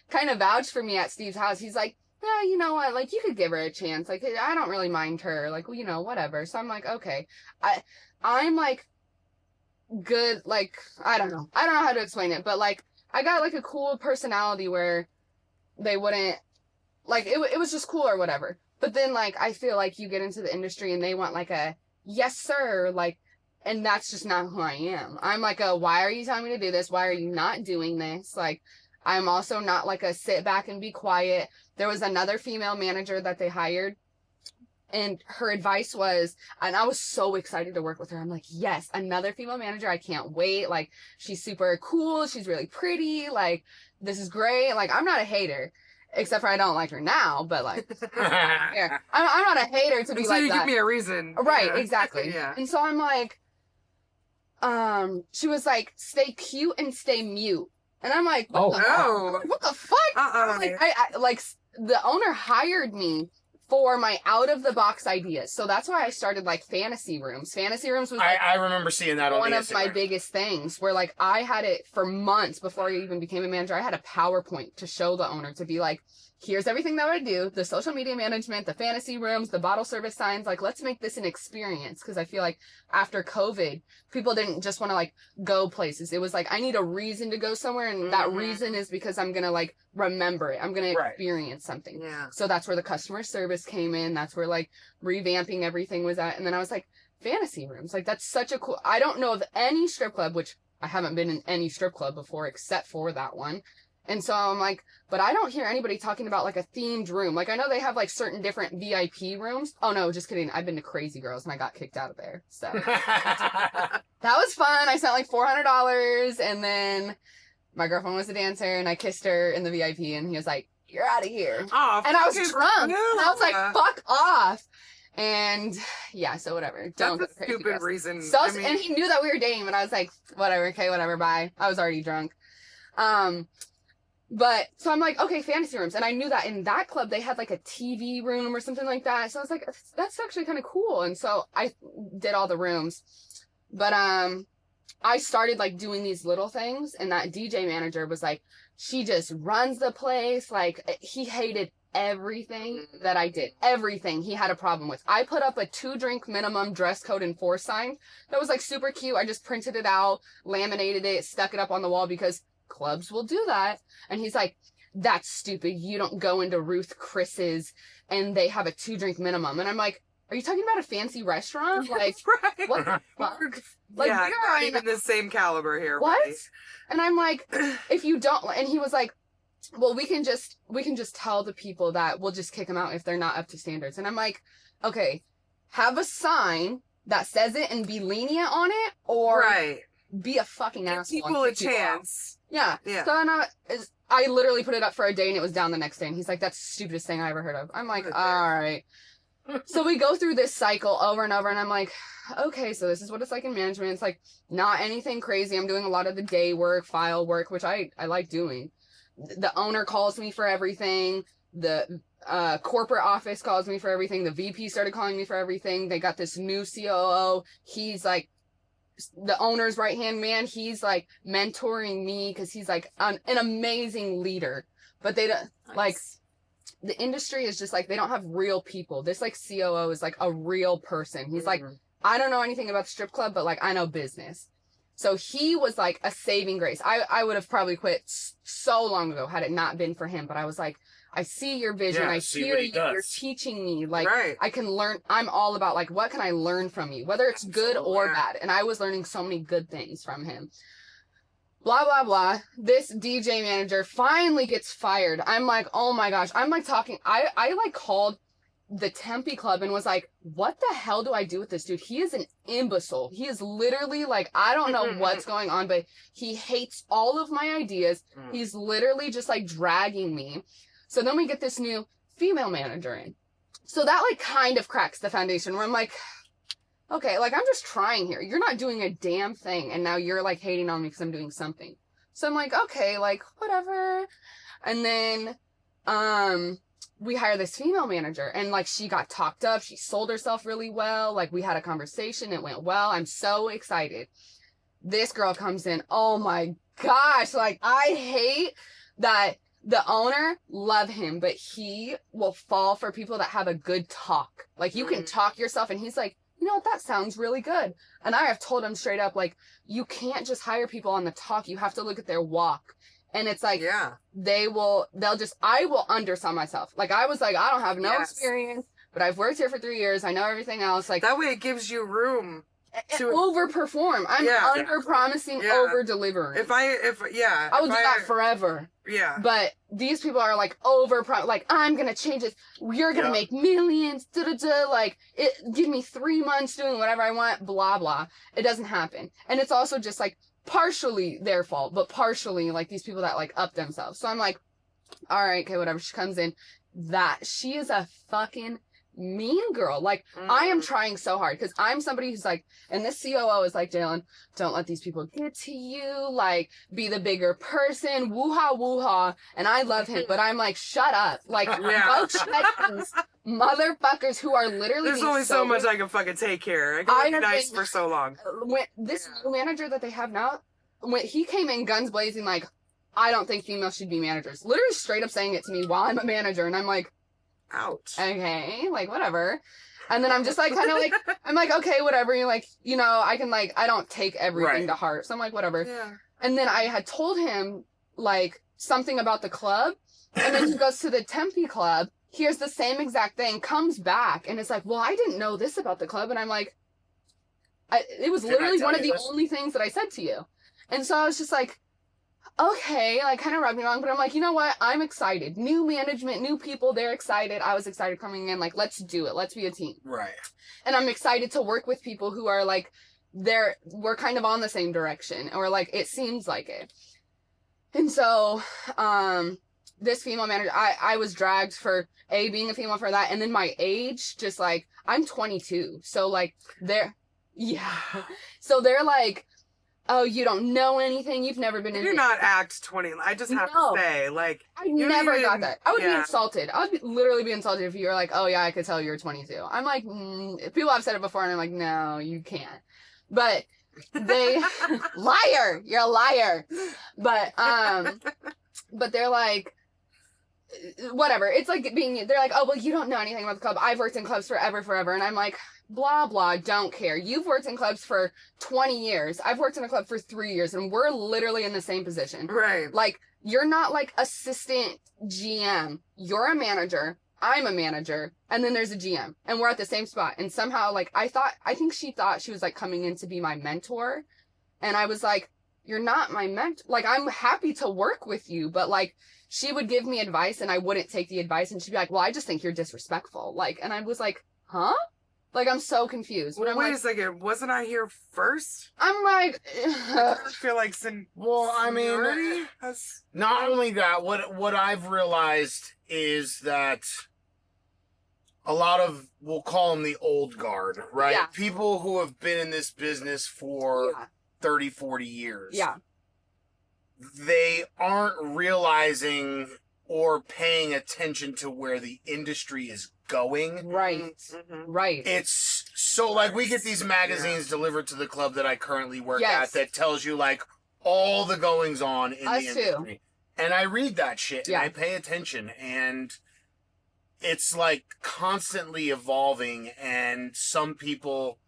kind of vouched for me at Steve's house. He's like, yeah, you know what, you could give her a chance. I don't really mind her. Whatever. So I'm like, okay. I'm good. I don't know how to explain it, but I got a cool personality where they wouldn't it was just cool or whatever. But then, I feel like you get into the industry and they want, a, yes, sir, and that's just not who I am. I'm why are you telling me to do this? Why are you not doing this? I'm also not, a sit back and be quiet. There was another female manager that they hired, and her advice was, and I was so excited to work with her. I'm like, yes, another female manager. I can't wait. She's super cool. She's really pretty. This is great. I'm not a hater. Except for I don't like her now, but yeah. I'm not a hater to be like that. So you that. give me a reason. Right, exactly. Yeah. And so I'm she was like, stay cute and stay mute. And I'm like, what the fuck? I the owner hired me for my out of the box ideas. So that's why I started fantasy rooms. Fantasy rooms was I remember seeing that on one the of my biggest things where I had it for months before I even became a manager. I had a PowerPoint to show the owner to be here's everything that I do, the social media management, the fantasy rooms, the bottle service signs, let's make this an experience. Because I feel after COVID, people didn't just want to go places. It was I need a reason to go somewhere, and that reason is because I'm going to remember it. I'm going to experience something. Yeah. So that's where the customer service came in. That's where revamping everything was at. And then I was fantasy rooms. That's such a cool, I don't know of any strip club, which I haven't been in any strip club before except for that one. And so I'm but I don't hear anybody talking about a themed room. I know they have certain different VIP rooms. Oh no, just kidding. I've been to Crazy Girls and I got kicked out of there. So that was fun. I spent $400 and then my girlfriend was a dancer and I kissed her in the VIP and he was like, you're out of here. Oh, and I was drunk. No. And I was like, fuck off. And yeah, so whatever. Don't That's a stupid reason. So, and he knew that we were dating, but I was like, whatever, okay, whatever, bye. I was already drunk. But so I'm okay, fantasy rooms. And I knew that in that club they had a TV room or something like that. So I was like, that's actually kind of cool. And so I did all the rooms. But I started doing these little things, and that DJ manager was she just runs the place. He hated everything that I did. Everything he had a problem with. I put up a 2-drink minimum dress code enforce sign. That was super cute. I just printed it out, laminated it, stuck it up on the wall because clubs will do that. And he's like, that's stupid. You don't go into Ruth Chris's and they have a 2-drink minimum. And I'm like, are you talking about a fancy restaurant? Right. What the fuck? Yeah, not even the same caliber here. What? Buddy. And I'm like, if you don't, and he was like, well, we can just tell the people that we'll just kick them out if they're not up to standards. And I'm like, okay, have a sign that says it and be lenient on it, or be a fucking asshole. Give people a chance. Yeah. So I literally put it up for a day and it was down the next day. And he's like, that's the stupidest thing I ever heard of. I'm like, all right. So we go through this cycle over and over, and I'm like, okay, so this is what it's like in management. It's not anything crazy. I'm doing a lot of the day work, file work, which I like doing. The owner calls me for everything. The corporate office calls me for everything. The VP started calling me for everything. They got this new COO. He's like the owner's right-hand man. He's like mentoring me because he's like an amazing leader. But they don't like, the industry is just like, they don't have real people. This like COO is like a real person. He's like, I don't know anything about the strip club, but like I know business. So he was like a saving grace. I would have probably quit so long ago had it not been for him. But I was like, I see your vision. I hear you. You're teaching me. Like, I can learn. I'm all about, like, what can I learn from you? Whether it's good or bad. And I was learning so many good things from him. Blah, blah, blah. This DJ manager finally gets fired. I'm like, oh my gosh. I'm like talking. I like called the Tempe club and was like, what the hell do I do with this dude? He is an imbecile. He is literally like, I don't know what's going on, but he hates all of my ideas. He's literally just like dragging me. So then we get this new female manager in. So that like kind of cracks the foundation where I'm like, okay, like I'm just trying here. You're not doing a damn thing. And now you're like hating on me because I'm doing something. So I'm like, okay, like whatever. And then, we hired this female manager and like she got talked up. She sold herself really well. Like we had a conversation. It went well. I'm so excited. This girl comes in. Oh my gosh. Like I hate that the owner, love him, but he will fall for people that have a good talk. Like you can talk yourself and he's like, you know what? That sounds really good. And I have told him straight up, like, you can't just hire people on the talk. You have to look at their walk. And it's like, I will undersell myself. Like, I was like, I don't have no experience, but I've worked here for 3 years. I know everything else. Like, that way it gives you room to overperform. I'm under promising, over delivering. I will do that forever. Yeah. But these people are like like, I'm going to change it. You're going to make millions. Like, give me 3 months doing whatever I want. Blah, blah. It doesn't happen. And it's also just like, partially their fault, but partially like these people that like up themselves. So I'm like, all right, okay, whatever. She comes in, she is a fucking mean girl. Like I am trying so hard because I'm somebody who's like, and this COO is like, Jalen, don't let these people get to you. Like, be the bigger person. Woo-ha, woo-ha. And I love him, but I'm like, shut up. Like, go check these motherfuckers who are literally. There's only so much I can fucking take here. I can be nice for so long. When this new manager that they have now, when he came in guns blazing, like, I don't think females should be managers. Literally straight up saying it to me while I'm a manager, and I'm like, ouch. Okay, like whatever. And then I'm just like, kind of like, I'm like, okay, whatever. You're like, you know, I can like, I don't take everything to heart. So I'm like, whatever. Yeah. And then I had told him like something about the club. And then he goes to the Tempe club, hears the same exact thing, comes back and it's like, well, I didn't know this about the club. And I'm like, it was literally one of the only things that I said to you. And so I was just like, okay, like kind of rubbed me wrong, but I'm like, you know what? I'm excited. New management, new people, they're excited. I was excited coming in, like, let's do it. Let's be a team. Right. And I'm excited to work with people who are like, we're kind of on the same direction, or like, it seems like it. And so, this female manager, I was dragged for being a female for that. And then my age, just like, I'm 22. So like, so they're like, oh, you don't know anything. You've never been in. You're not act 20. I just have to say, like, I never got that. I would be insulted. I would literally be insulted if you were like, oh yeah, I could tell you're 22. I'm like, people have said it before, and I'm like, no, you can't. But they, liar, you're a liar. But they're like, whatever. It's like they're like, oh, well, you don't know anything about the club. I've worked in clubs forever. And I'm like, blah, blah, don't care. You've worked in clubs for 20 years. I've worked in a club for 3 years, and we're literally in the same position. Right. Like, you're not like assistant GM. You're a manager. I'm a manager. And then there's a GM. And we're at the same spot. And somehow, like, I think she thought she was like coming in to be my mentor. And I was like, you're not my mentor. Like, I'm happy to work with you, but like, she would give me advice and I wouldn't take the advice, and she'd be like, well, I just think you're disrespectful. Like, and I was like, huh? Like, I'm so confused. Well, wait a second. Wasn't I here first? I'm like, I feel like I mean, not only that, what I've realized is that a lot of, we'll call them the old guard, right? Yeah. People who have been in this business for 30, 40 years. Yeah. They aren't realizing or paying attention to where the industry is going. Right. Right. It's so, like, we get these magazines delivered to the club that I currently work at that tells you, like, all the goings on in the industry. And I read that shit and I pay attention, and it's like constantly evolving, and some people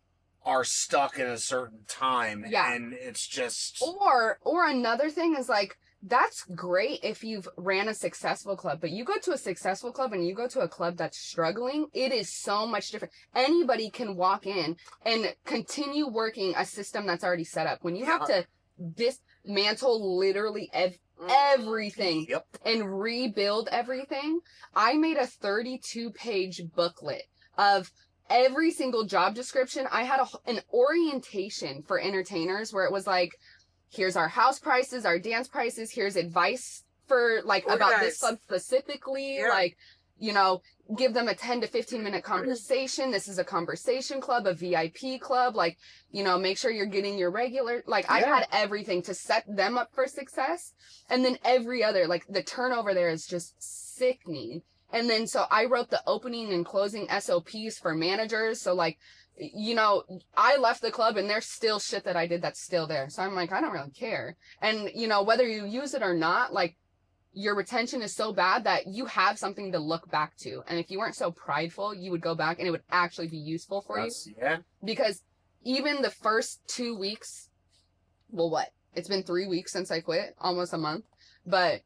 are stuck in a certain time and it's just or another thing is like, that's great if you've ran a successful club, but you go to a successful club and you go to a club that's struggling, it is so much different. Anybody can walk in and continue working a system that's already set up. When you have to dismantle literally everything and rebuild everything. I made a 32-page booklet of every single job description. I had an orientation for entertainers where it was like, here's our house prices, our dance prices, here's advice for like about this club specifically, like, you know, give them a 10 to 15 minute conversation. This is a conversation club, a VIP club, like, you know, make sure you're getting your regular, like I had everything to set them up for success. And then every other, like the turnover there is just sickening. And then, so I wrote the opening and closing SOPs for managers. So like, you know, I left the club and there's still shit that I did that's still there. So I'm like, I don't really care. And, you know, whether you use it or not, like, your retention is so bad that you have something to look back to. And if you weren't so prideful, you would go back and it would actually be useful for you. Yeah. Because even the first 2 weeks, well, what? It's been 3 weeks since I quit, almost a month. But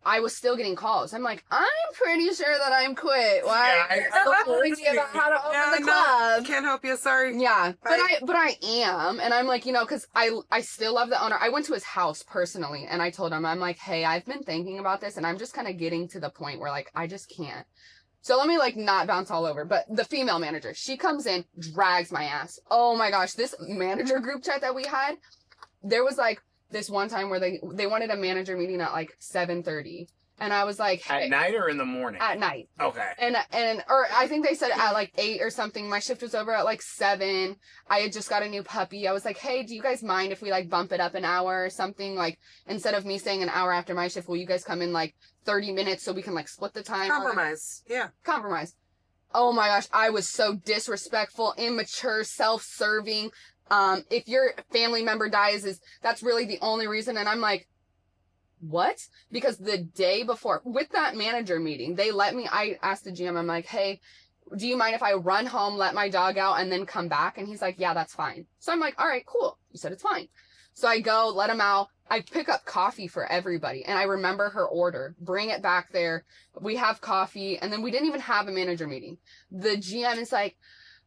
I was still getting calls. I'm like, I'm pretty sure that I'm quit. Why? Yeah, about how to open the club. Can't help you. Sorry. Yeah, but I am, and I'm like, you know, because I still love the owner. I went to his house personally, and I told him, I'm like, hey, I've been thinking about this, and I'm just kind of getting to the point where like I just can't. So let me like not bounce all over. But the female manager, she comes in, drags my ass. Oh my gosh, this manager group chat that we had, there was like this one time where they wanted a manager meeting at like 7:30. And I was like, hey, at night or in the morning? At night. Okay. Or I think they said at like 8 or something. My shift was over at like 7. I had just got a new puppy. I was like, hey, do you guys mind if we like bump it up an hour or something? Like, instead of me staying an hour after my shift, will you guys come in like 30 minutes so we can like split the time? Compromise. Compromise. Oh my gosh. I was so disrespectful, immature, self-serving. If your family member dies, that's really the only reason. And I'm like, what? Because the day before, with that manager meeting, I asked the GM, I'm like, hey, do you mind if I run home, let my dog out, and then come back? And he's like, yeah, that's fine. So I'm like, all right, cool. You said it's fine. So I go, let him out. I pick up coffee for everybody. And I remember her order. Bring it back there. We have coffee. And then we didn't even have a manager meeting. The GM is like,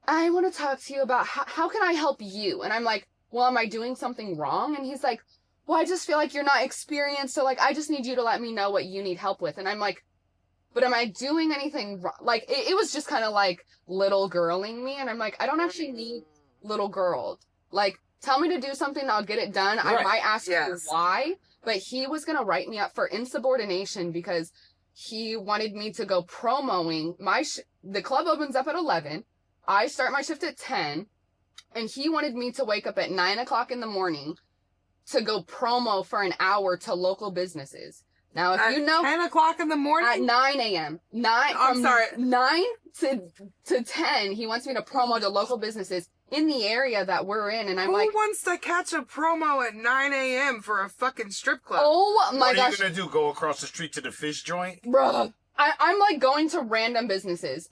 I want to talk to you about how can I help you? And I'm like, well, am I doing something wrong? And he's like, well, I just feel like you're not experienced. So like, I just need you to let me know what you need help with. And I'm like, but am I doing anything wrong? Like, it was just kind of like little girling me. And I'm like, I don't actually need little girl. Like, tell me to do something. I'll get it done. Right. I might ask you why, but he was going to write me up for insubordination because he wanted me to go promoing the club opens up at 11. I start my shift at 10, and he wanted me to wake up at 9 o'clock in the morning to go promo for an hour to local businesses. Now, if you know, 10 o'clock in the morning? At 9 a.m. 9 to 10, he wants me to promo to local businesses in the area that we're in. And I'm Who like, who wants to catch a promo at 9 a.m. for a fucking strip club? oh my gosh. What are you going to do? Go across the street to the fish joint? Bruh. I'm like going to random businesses.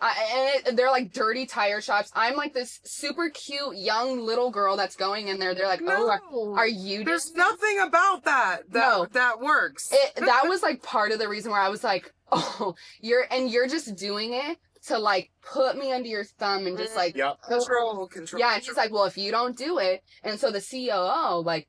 They're like dirty tire shops. I'm like this super cute young little girl that's going in there. They're like, oh, are you? There's nothing about that works. That was like part of the reason where I was like, oh, you're just doing it to like put me under your thumb and just like control. Yeah, and he's like, well, if you don't do it, and so the COO, like,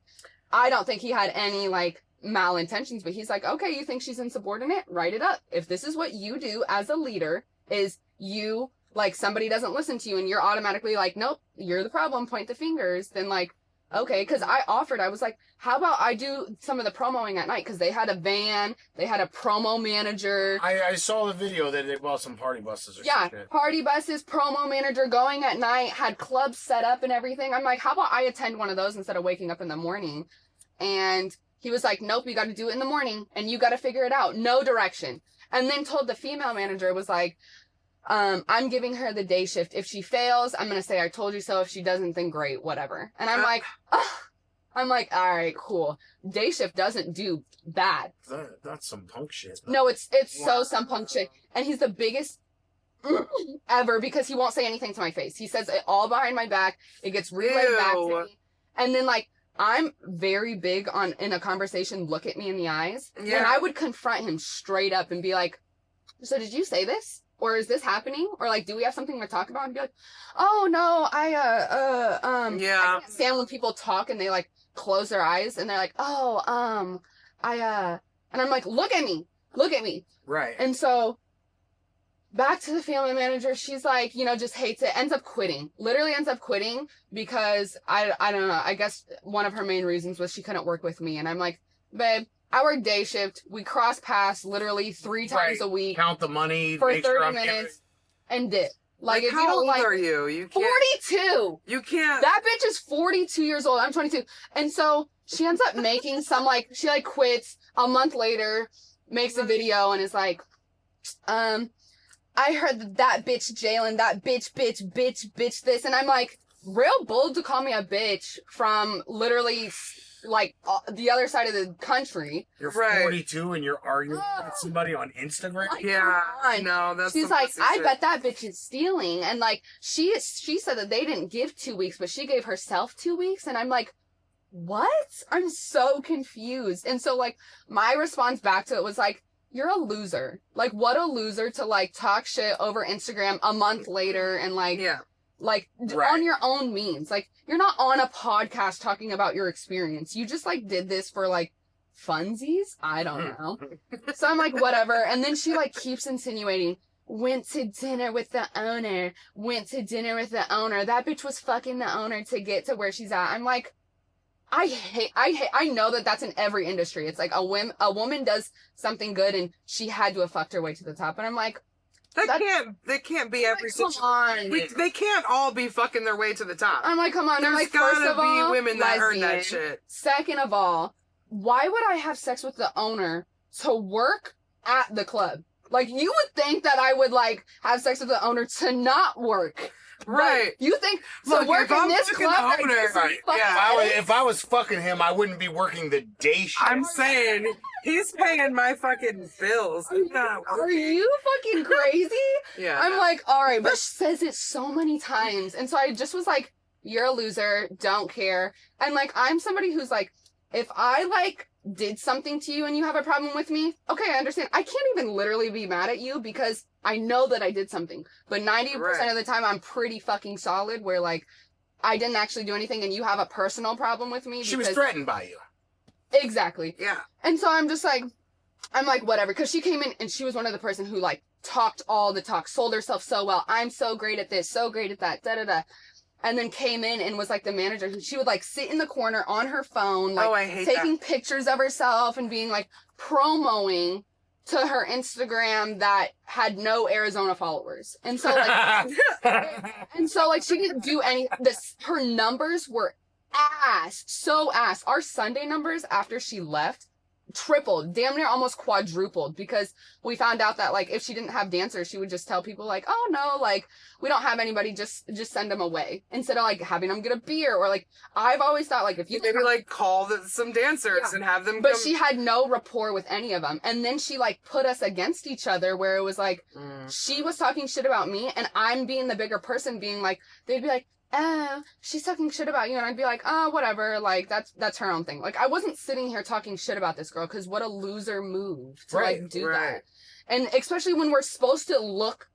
I don't think he had any like malintentions, but he's like, okay, you think she's insubordinate? Write it up. If this is what you do as a leader, is you like somebody doesn't listen to you and you're automatically like, nope, you're the problem, point the fingers, then like, okay, because I was like, how about I do some of the promoing at night? Because they had a van, they had a promo manager. I saw the video that they bought some party buses or something. Yeah, party buses, promo manager going at night, had clubs set up and everything. I'm like, how about I attend one of those instead of waking up in the morning? And He was like, nope, you got to do it in the morning and you got to figure it out. No direction. And then told the female manager, was like, I'm giving her the day shift. If she fails, I'm going to say, I told you so. If she doesn't, then great, whatever. And I'm like, all right, cool. Day shift doesn't do bad. That's some punk shit. No, it's so some punk shit. And he's the biggest ever because he won't say anything to my face. He says it all behind my back. It gets relayed back to me. And then like, I'm very big on, in a conversation, look at me in the eyes. Yeah. And I would confront him straight up and be like, so did you say this? Or is this happening? Or like, do we have something to talk about? And be like, oh no, I can't stand when people talk and they like close their eyes and they're like, and I'm like, look at me. Right. And so back to the family manager, she's like, you know, just hates it, literally ends up quitting because I don't know. I guess one of her main reasons was she couldn't work with me. And I'm like, babe, I work day shift. We cross paths literally 3 times a week. Count the money for 30 minutes and dip. Like, if how you don't old like, are you? You can't. 42. You can't. That bitch is 42 years old. I'm 22. And so she ends up making some like, she like quits a month later, makes a video and is like, I heard that bitch Jalen, that bitch this. And I'm like, real bold to call me a bitch from literally like the other side of the country. You're 42 and you're arguing with somebody on Instagram? Yeah, I know. She's like, I bet that bitch is stealing. And like, she said that they didn't give 2 weeks, but she gave herself 2 weeks. And I'm like, what? I'm so confused. And so like, my response back to it was like, you're a loser. Like, what a loser to like talk shit over Instagram a month later and like, on your own means. Like, you're not on a podcast talking about your experience. You just like did this for like funsies. I don't know. So I'm like, whatever. And then she like keeps insinuating, went to dinner with the owner. That bitch was fucking the owner to get to where she's at. I'm like, I know that that's in every industry. It's like a woman does something good and she had to have fucked her way to the top. And I'm like, That can't be every situation. They can't all be fucking their way to the top. I'm like, come on. There's gotta be women that earn lesbian. that shit. Second of all, why would I have sex with the owner to work at the club? Like, you would think that I would like have sex with the owner to not work. Right. Like, you think to work in this club? If I was fucking him, I wouldn't be working the day shift. I'm saying he's paying my fucking bills. Are you fucking crazy? Yeah. I'm like, all right, but she says it so many times. And so I just was like, you're a loser. Don't care. And like, I'm somebody who's like, if I like did something to you and you have a problem with me, okay, I understand. I can't even literally be mad at you because I know that I did something. But 90% of the time, I'm pretty fucking solid where like, I didn't actually do anything and you have a personal problem with me. She was threatened by you. Exactly. Yeah. And so I'm just like, whatever. Cause she came in and she was one of the person who like talked all the talk, sold herself so well. I'm so great at this, so great at that, da-da-da. And then came in and was like the manager. She would like sit in the corner on her phone, like taking pictures of herself and being like promoing to her Instagram that had no Arizona followers. And so like, she didn't do any, her numbers were so ass. Our Sunday numbers after she left tripled, damn near almost quadrupled, because we found out that like if she didn't have dancers, she would just tell people like, oh no, like we don't have anybody, just send them away, instead of like having them get a beer. Or like, I've always thought like if you maybe like call some dancers and have them but she had no rapport with any of them. And then she like put us against each other where it was like she was talking shit about me and I'm being the bigger person, being like, they'd be like, oh, she's talking shit about you. And I'd be like, oh, whatever. Like, that's her own thing. Like, I wasn't sitting here talking shit about this girl, because what a loser move to, like, do that. And especially when we're supposed to look,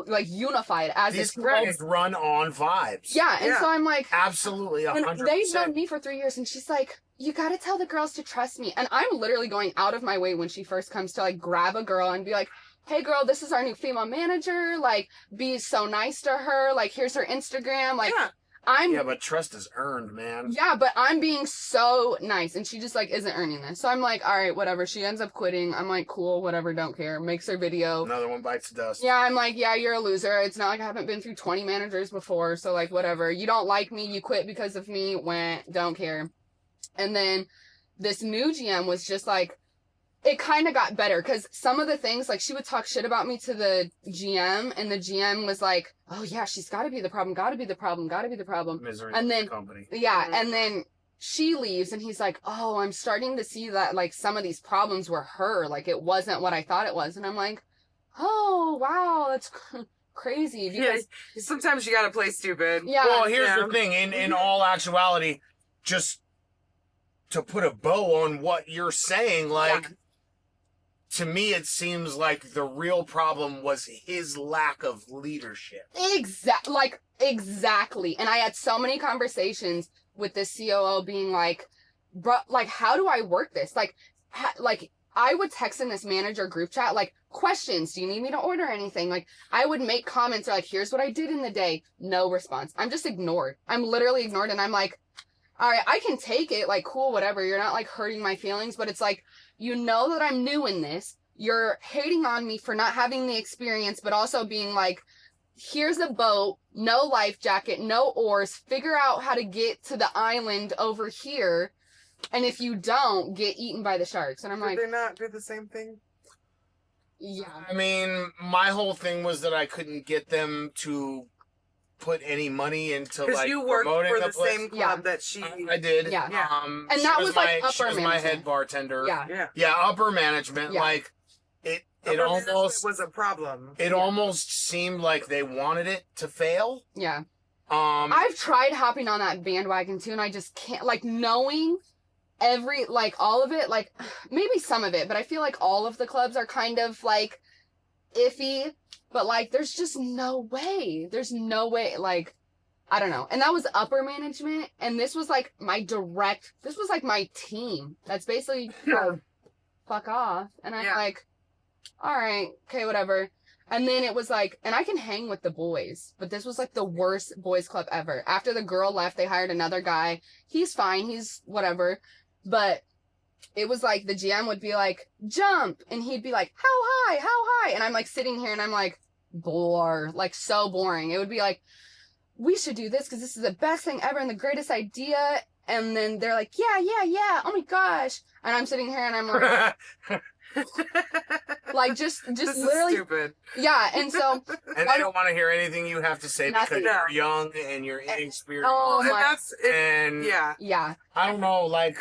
like, unified as these girls run on vibes. Yeah, and so I'm like... Absolutely, 100%. They've known me for 3 years, and she's like, you gotta tell the girls to trust me. And I'm literally going out of my way when she first comes to, like, grab a girl and be like, hey girl, this is our new female manager, like, be so nice to her, like, here's her Instagram, like, yeah, but trust is earned, man. Yeah, but I'm being so nice, and she just, like, isn't earning this. So I'm like, alright, whatever, she ends up quitting, I'm like, cool, whatever, don't care, makes her video. Another one bites the dust. Yeah, I'm like, yeah, you're a loser, it's not like I haven't been through 20 managers before, so, like, whatever, you don't like me, you quit because of me, don't care. And then this new GM was just like, it kind of got better because some of the things, like she would talk shit about me to the GM and the GM was like, oh yeah, she's got to be the problem, got to be the problem, got to be the problem. Misery and then, company. Yeah. Mm-hmm. And then she leaves and he's like, oh, I'm starting to see that like some of these problems were her. Like it wasn't what I thought it was. And I'm like, oh, wow, that's crazy. Because sometimes you got to play stupid. Yeah. Well, here's the thing. In all actuality, just to put a bow on what you're saying, like, to me, it seems like the real problem was his lack of leadership. Exactly. And I had so many conversations with this COO being like, bro, like, how do I work this? Like, I would text in this manager group chat, like, questions. Do you need me to order anything? Like, I would make comments or like, here's what I did in the day. No response. I'm just ignored. I'm literally ignored. And I'm like, all right, I can take it. Like, cool, whatever. You're not like hurting my feelings, but it's like, you know that I'm new in this. You're hating on me for not having the experience, but also being like, here's a boat, no life jacket, no oars. Figure out how to get to the island over here. And if you don't, get eaten by the sharks. And I'm like, did they not do the same thing? Yeah. I mean, my whole thing was that I couldn't get them to put any money into like you worked promoting for the place. same club that she. I did. Yeah. And that was like upper she was management. my head bartender. Yeah. Upper management. Yeah. Like it almost was a problem. It almost seemed like they wanted it to fail. Yeah. I've tried hopping on that bandwagon too, and I just can't. Like knowing all of it, like maybe some of it, but I feel like all of the clubs are kind of like iffy. But, like, there's just no way. There's no way, like, I don't know. And that was upper management. And this was, like, my team. That's basically, fuck off. And I'm like, all right, okay, whatever. And then it was like, and I can hang with the boys. But this was, like, the worst boys club ever. After the girl left, they hired another guy. He's fine. He's whatever. But it was like, the GM would be like, jump. And he'd be like, how high? How high? And I'm, like, sitting here and I'm like, bore, like so boring. It would be like, we should do this because this is the best thing ever and the greatest idea. And then they're like, yeah. Oh my gosh. And I'm sitting here and I'm like, like just this literally is stupid. Yeah. And so and I don't want to hear anything you have to say because you're young and you're inexperienced. Oh and my. That's it, and yeah. I don't know, like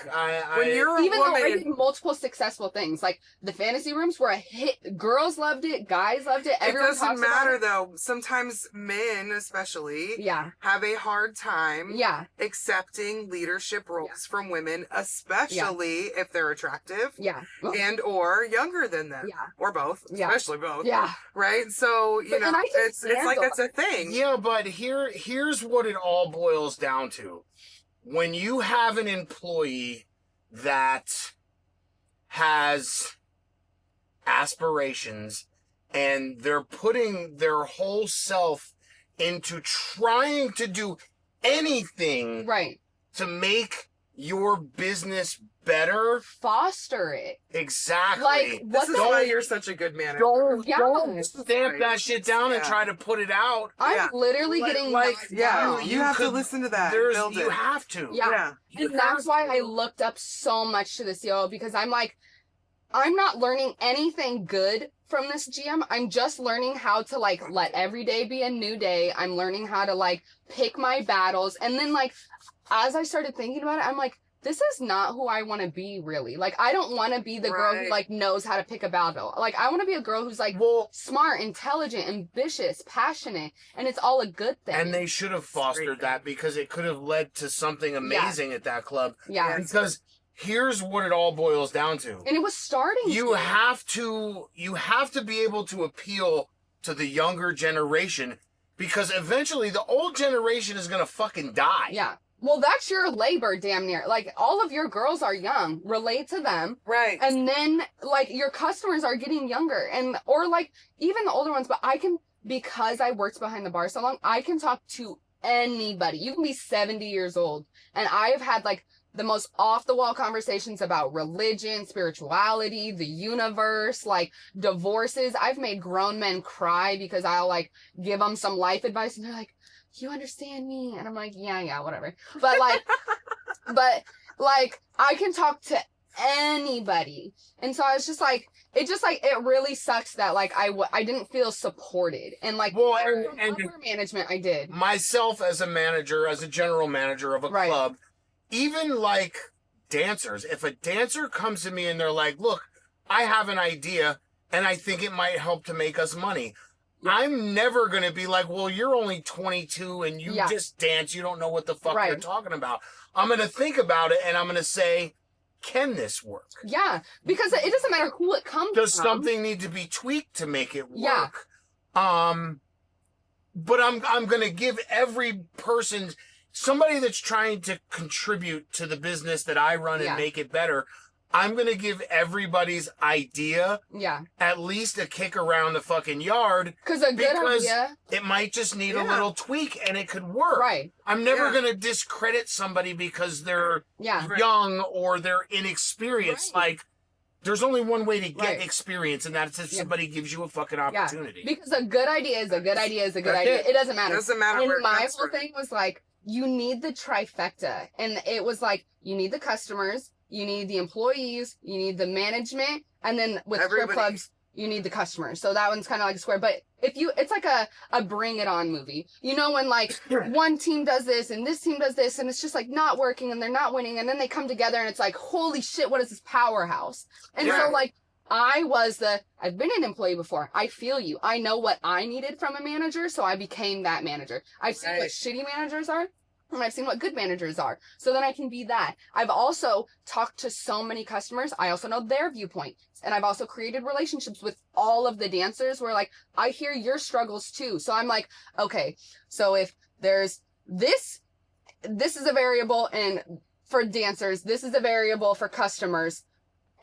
when you're even woman, though I did multiple successful things, like the fantasy rooms were a hit. Girls loved it, guys loved it. Everyone it doesn't talks matter about it. Though. Sometimes men, especially, Yeah. have a hard time accepting leadership roles from women, especially if they're attractive, and or younger than them, or both, especially both, right? So you know, it's like it's a thing. Yeah, but here's what it all boils down to. When you have an employee that has aspirations and they're putting their whole self into trying to do anything to make your business better, foster it. Exactly. Like, this is why you're such a good manager. Don't stamp that shit down and try to put it out. I'm literally getting like, you have to listen to that. You have to. And that's why I looked up so much to the COO, because I'm like, I'm not learning anything good from this GM. I'm just learning how to like let every day be a new day. I'm learning how to like pick my battles. And then like, as I started thinking about it, I'm like, this is not who I want to be, really. Like, I don't want to be the girl who, like, knows how to pick a battle. Like, I want to be a girl who's, like, smart, intelligent, ambitious, passionate, and it's all a good thing. And they should have fostered that, because it could have led to something amazing at that club. Yeah. Because here's what it all boils down to. And it was starting You have to be able to appeal to the younger generation, because eventually the old generation is going to fucking die. Yeah. Well, that's your labor, damn near. Like, all of your girls are young. Relate to them. Right. And then, like, your customers are getting younger. And, or, like, even the older ones. But I can, because I worked behind the bar so long, I can talk to anybody. You can be 70 years old. And I have had, like, the most off-the-wall conversations about religion, spirituality, the universe, like, divorces. I've made grown men cry because I'll, like, give them some life advice. And they're like, you understand me? And I'm like, yeah, whatever. But like, but Like, I can talk to anybody. And so I was just like, it really sucks that, like, I didn't feel supported. And, like, well, and upper management, I did. Myself as a manager, as a general manager of a club, even, like, dancers, if a dancer comes to me and they're like, look, I have an idea and I think it might help to make us money. I'm never going to be like, well, you're only 22 and you just dance. You don't know what the fuck you're talking about. I'm going to think about it and I'm going to say, can this work? Yeah, because it doesn't matter who it comes from. Does something need to be tweaked to make it work? Yeah. But I'm going to give every person, somebody that's trying to contribute to the business that I run and make it better, I'm going to give everybody's idea at least a kick around the fucking yard. Because idea, it might just need a little tweak and it could work. Right. I'm never going to discredit somebody because they're young or they're inexperienced. Like, there's only one way to get experience, and that's if somebody gives you a fucking opportunity. Yeah. Because a good idea is a good idea is a good idea. It doesn't matter. It doesn't matter. And my whole thing was like, you need the trifecta. And it was like, you need the customers, you need the employees, you need the management, and then with strip clubs, you need the customers. So that one's kind of like a square. But it's like a Bring It On movie. You know, when like one team does this and this team does this and it's just like not working and they're not winning. And then they come together and it's like, holy shit, what is this powerhouse? And so like, I've been an employee before. I feel you. I know what I needed from a manager. So I became that manager. I've seen what shitty managers are. And I've seen what good managers are. So then I can be that. I've also talked to so many customers. I also know their viewpoint. And I've also created relationships with all of the dancers where like, I hear your struggles too. So I'm like, okay, so if there's this is a variable and for dancers, this is a variable for customers.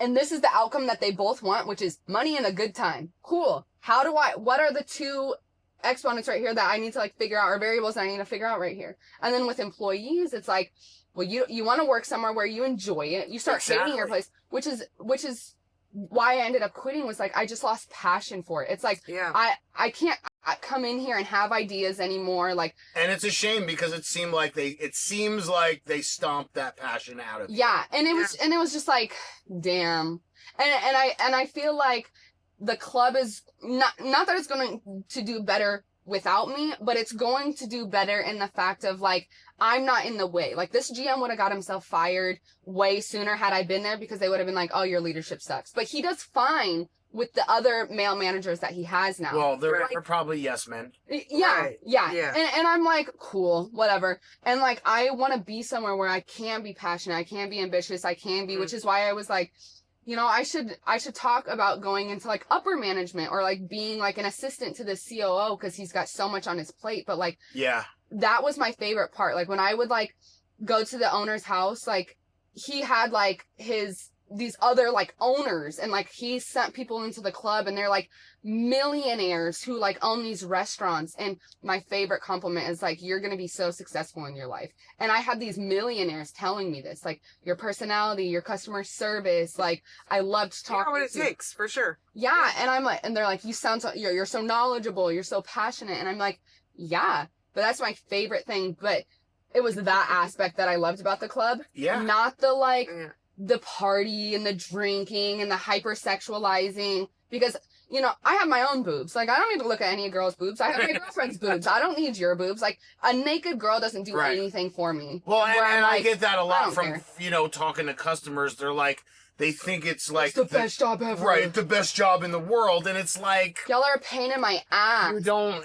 And this is the outcome that they both want, which is money and a good time. Cool. What are the two exponents right here that I need to like figure out, or variables that I need to figure out right here? And then with employees, it's like, well, you want to work somewhere where you enjoy it. You start hating your place, which is why I ended up quitting. Was like, I just lost passion for it. It's like, I can't come in here and have ideas anymore. Like, and it's a shame because it seems like they stomped that passion out of you. Yeah. And it was just like, damn. And I feel like the club is not that it's going to do better without me, but it's going to do better in the fact of like, I'm not in the way. Like, this GM would have got himself fired way sooner had I been there, because they would have been like, oh, your leadership sucks. But he does fine with the other male managers that he has now. Well, they're probably yes men. Yeah. And I'm like, cool, whatever. And like, I want to be somewhere where I can be passionate, I can be ambitious, I can be, which is why I was like, you know, I should talk about going into like upper management or like being like an assistant to the COO, because he's got so much on his plate. But like, that was my favorite part. Like, when I would like go to the owner's house, like he had like these other like owners, and like he sent people into the club, and they're like millionaires who like own these restaurants. And my favorite compliment is like, you're gonna be so successful in your life. And I had these millionaires telling me this, like, your personality, your customer service, like, I loved talking. You know what it takes, for sure. Yeah. And I'm like, and they're like, you sound so, you're so knowledgeable, you're so passionate. And I'm like, yeah, but that's my favorite thing. But it was that aspect that I loved about the club. Yeah. Not the like the party and the drinking and the hypersexualizing, because, you know, I have my own boobs. Like, I don't need to look at any girl's boobs. I have my girlfriend's boobs. I don't need your boobs. Like, a naked girl doesn't do anything for me. Well, and I get that a lot from, you know, talking to customers. They're like, they think it's like it's the best job ever. Right, the best job in the world. And it's like, y'all are a pain in my ass. You don't.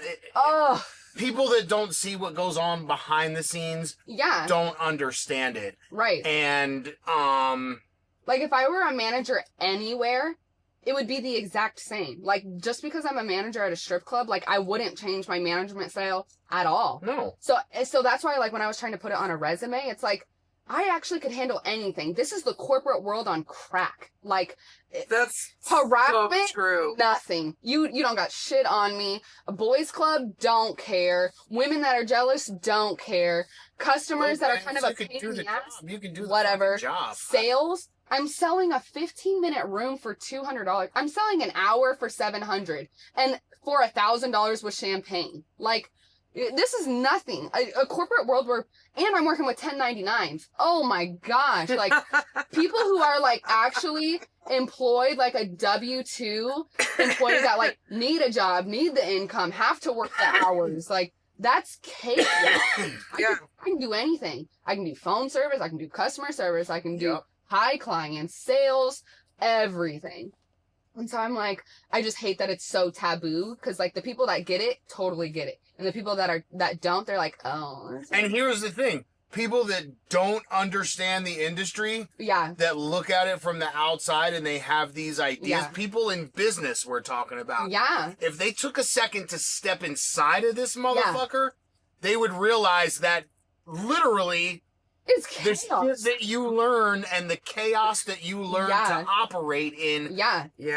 People that don't see what goes on behind the scenes don't understand it. Right. And, like, if I were a manager anywhere, it would be the exact same. Like, just because I'm a manager at a strip club, like, I wouldn't change my management style at all. No. So that's why, like, when I was trying to put it on a resume, it's like, I actually could handle anything. This is the corporate world on crack. Like, that's harassment, so true. Nothing. You don't got shit on me. A boys club, don't care. Women that are jealous, don't care. Customers that are kind of a pain in the ass, you can do whatever. The job. Sales, I'm selling a 15-minute room for $200. I'm selling an hour for $700 and for $1,000 with champagne. Like, This is nothing. A corporate world where, and I'm working with 1099s. Oh my gosh. Like, people who are, like, actually employed, like a W-2 employee that, like, need a job, need the income, have to work the hours. Like, that's chaos. I can do anything. I can do phone service. I can do customer service. I can do high clients, sales, everything. And so I'm like, I just hate that it's so taboo, because like the people that get it totally get it, and the people that don't, they're like, oh. And here's the thing: people that don't understand the industry, that look at it from the outside and they have these ideas. People in business we're talking about. If they took a second to step inside of this motherfucker, they would realize that literally. It's chaos. The shit that you learn and the chaos that you learn to operate in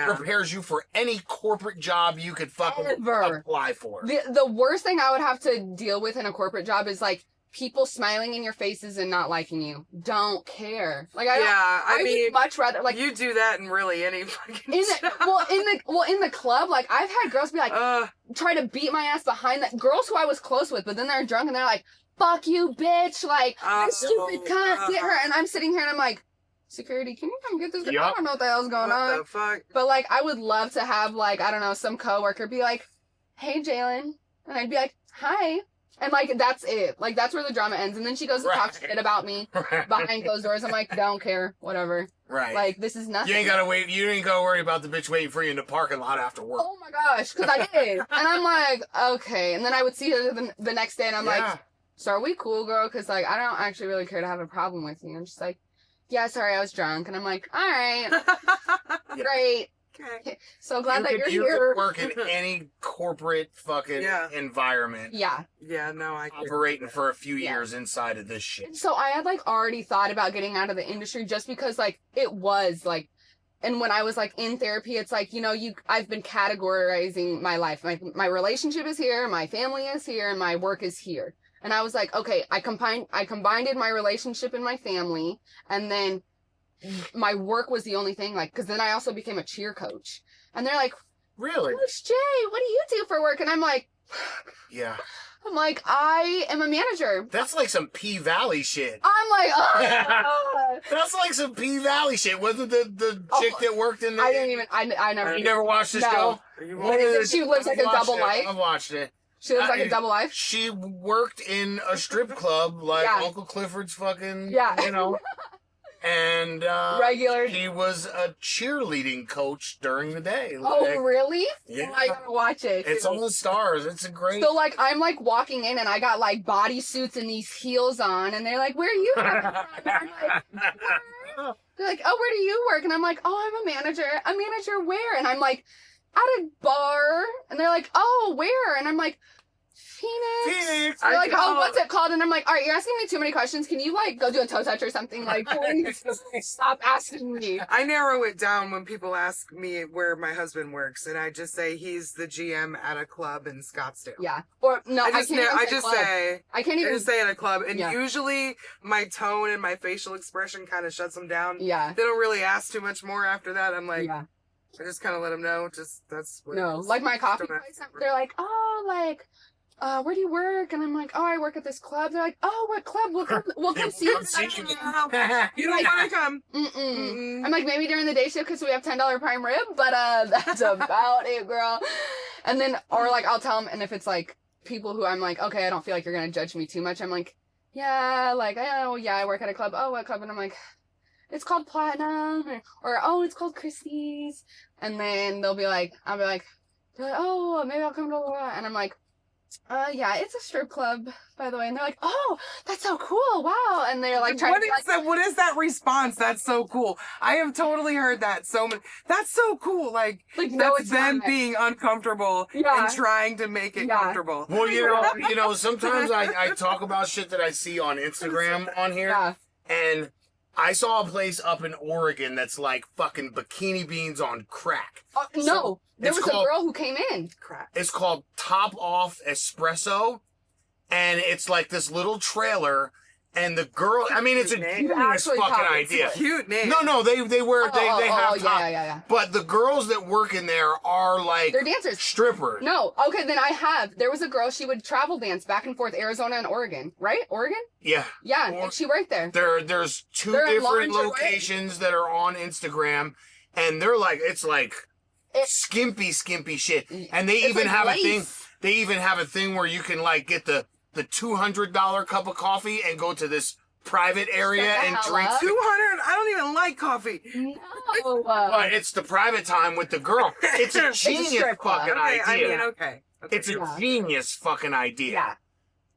prepares you for any corporate job you could fucking apply for. The worst thing I would have to deal with in a corporate job is like people smiling in your faces and not liking you. Don't care. Like I mean, would much rather like you do that in really any fucking in the club. Like I've had girls be like try to beat my ass behind that. Girls who I was close with, but then they're drunk and they're like, fuck you, bitch, like, this stupid cunt, get her, and I'm sitting here and I'm like, security, can you come get this girl? I don't know what the hell's going on. The fuck? But, like, I would love to have, like, I don't know, some coworker be like, hey, Jalen, and I'd be like, hi, and, like, that's it. Like, that's where the drama ends, and then she goes to talk shit about me behind closed doors. I'm like, don't care, whatever. Right. Like, this is nothing. You ain't gotta worry about the bitch waiting for you in the parking lot after work. Oh my gosh, because I did. And I'm like, okay, and then I would see her the next day, and I'm like, so are we cool, girl? Because, like, I don't actually really care to have a problem with you. I'm just like, yeah, sorry, I was drunk. And I'm like, all right, great. Okay. So glad that you're here. You could work in any corporate fucking environment. Yeah, no, I operating for a few years inside of this shit. So I had, like, already thought about getting out of the industry just because, like, it was, like, and when I was, like, in therapy, it's like, you know, I've been categorizing my life. My relationship is here, my family is here, and my work is here. And I was like, okay, I combined my relationship and my family, and then my work was the only thing, like, because then I also became a cheer coach. And they're like, really? Coach Jay, what do you do for work? And I'm like, I'm like, I am a manager. That's like some P-Valley shit. I'm like, oh. That's like some P-Valley shit. Wasn't the chick that worked in the... I didn't even, I never... You never watched this show? What is it? She lives like a double life? I've watched it. She lives like a double life? She worked in a strip club like Uncle Clifford's fucking, you know. And regular. He was a cheerleading coach during the day. Oh, like, really? Yeah. Oh, I gotta watch it. It's on the stars. It's a great... So, like, I'm, like, walking in, and I got, like, bodysuits and these heels on, and they're like, where are you from? And I'm like, they're like, oh, where do you work? And I'm like, oh, I'm a manager. A manager where? And I'm like, at a bar. And they're like, oh, where? And I'm like, Phoenix. They're like, oh, what's it called? And I'm like, all right, you're asking me too many questions. Can you, like, go do a toe touch or something? Like, please stop asking me. I narrow it down when people ask me where my husband works, and I just say he's the GM at a club in Scottsdale. Yeah. Or, no, I can't even say at a club. And usually my tone and my facial expression kind of shuts them down. Yeah. They don't really ask too much more after that. I'm like, I just kind of let them know. Just, that's what No, like my coffee place, they're like, oh, like... where do you work? And I'm like, oh, I work at this club. They're like, oh, what club? We'll come see you. You don't want to come. I'm like, maybe during the day shift because we have $10 prime rib, but that's about it, girl. And then, or like, I'll tell them, and if it's like people who I'm like, okay, I don't feel like you're going to judge me too much. I'm like, yeah, like, oh, yeah, I work at a club. Oh, what club? And I'm like, it's called Platinum, or oh, it's called Christie's. And then they'll be like, they're like, oh, maybe I'll come to, and I'm like, yeah, it's a strip club, by the way. And they're like, oh, that's so cool. Wow. And they're like trying what is that response? That's so cool. I have totally heard that so many. That's so cool. Like no, that's them being uncomfortable and trying to make it comfortable. Well, you know, sometimes I talk about shit that I see on Instagram on here. And I saw a place up in Oregon that's like fucking bikini beans on crack. No. There was a girl who came in. It's called Top Off Espresso. And it's like this little trailer. And the girl, I mean, it's a genius fucking idea. It's a cute name. No, they have top. Yeah. But the girls that work in there are like... They're dancers. Strippers. No, okay, then there was a girl, she would travel dance back and forth, Arizona and Oregon, right? Oregon? Yeah. Yeah, and she worked there. There's two different locations that are on Instagram, and they're like, it's like skimpy shit. And they even have a thing, where you can like get the $200 cup of coffee and go to this private area and drink. 200? I don't even like coffee. No. But it's the private time with the girl. It's a genius fucking idea. I mean, okay. It's a genius fucking idea. Yeah.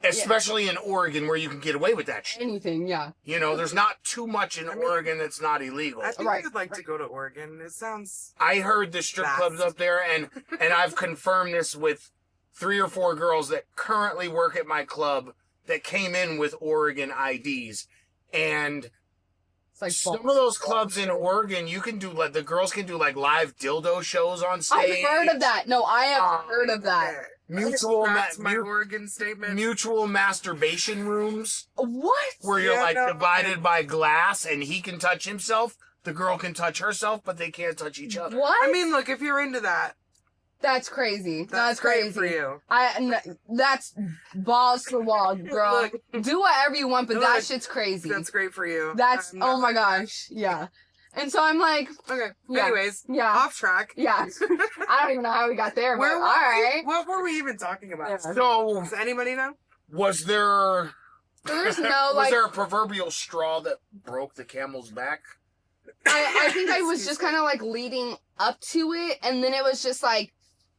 Especially in Oregon where you can get away with that shit. Anything, yeah. You know, there's not too much in Oregon that's not illegal. I think I'd like to go to Oregon. It sounds... I heard the strip clubs up there, and I've confirmed this with 3 or 4 girls that currently work at my club that came in with Oregon IDs. And it's like some of those clubs in Oregon, you can do like, the girls can do like live dildo shows on stage. I've heard of that. No, I have heard of that. My Oregon statement. Mutual masturbation rooms. What? Where you're divided by glass, and he can touch himself, the girl can touch herself, but they can't touch each other. What? I mean, look, if you're into that, that's crazy. That's great crazy for you. That's balls to the wall, girl. Do whatever you want, but that shit's crazy. That's great for you. That's oh my gosh, yeah. And so I'm like, okay. Yeah. Anyways, yeah, off track. Yeah. I don't even know how we got there, but all right. What were we even talking about? Yeah. So, does anybody know? Was there? There's no was there a proverbial straw that broke the camel's back? I think I was just kind of like leading up to it, and then it was just like.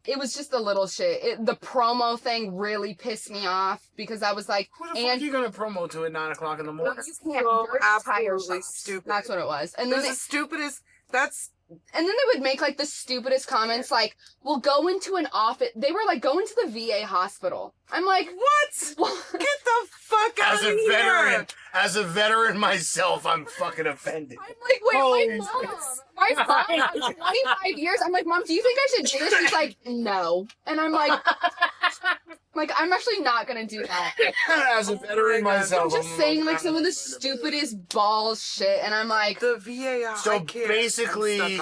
It was just a little shit. The promo thing really pissed me off because I was like, "What the fuck are you gonna promo to at 9 o'clock in the morning?" You can't. Absolutely stupid. That's what it was. And then the stupidest. That's. And then they would make like the stupidest comments, like, "We'll go into an office." They were like, "Go into the VA hospital." I'm like, "What? Get the fuck out of here!" As a veteran myself, I'm fucking offended. I'm like, wait, my mom, 25 years. I'm like, "Mom, do you think I should do this?" She's like, "No," and I'm like, I'm actually not gonna do that. As a veteran myself, I'm just saying like some of the stupidest balls shit, and I'm like, the VA. So basically.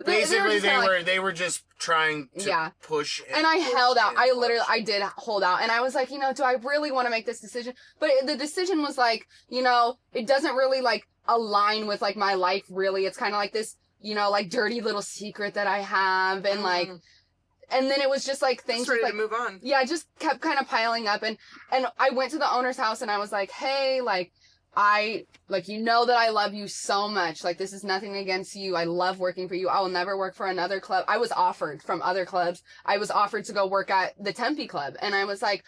They were just trying to push. And I held out. I did hold out. And I was like, do I really want to make this decision? But the decision was like, it doesn't really like align with like my life really. It's kind of like this, like dirty little secret that I have. And like, and then it was just like things ready like, to move on. Yeah, just kept kind of piling up. And I went to the owner's house and I was like, hey, like, that I love you so much. Like, this is nothing against you. I love working for you. I will never work for another club. I was offered from other clubs. I was offered to go work at the Tempe club. And I was like,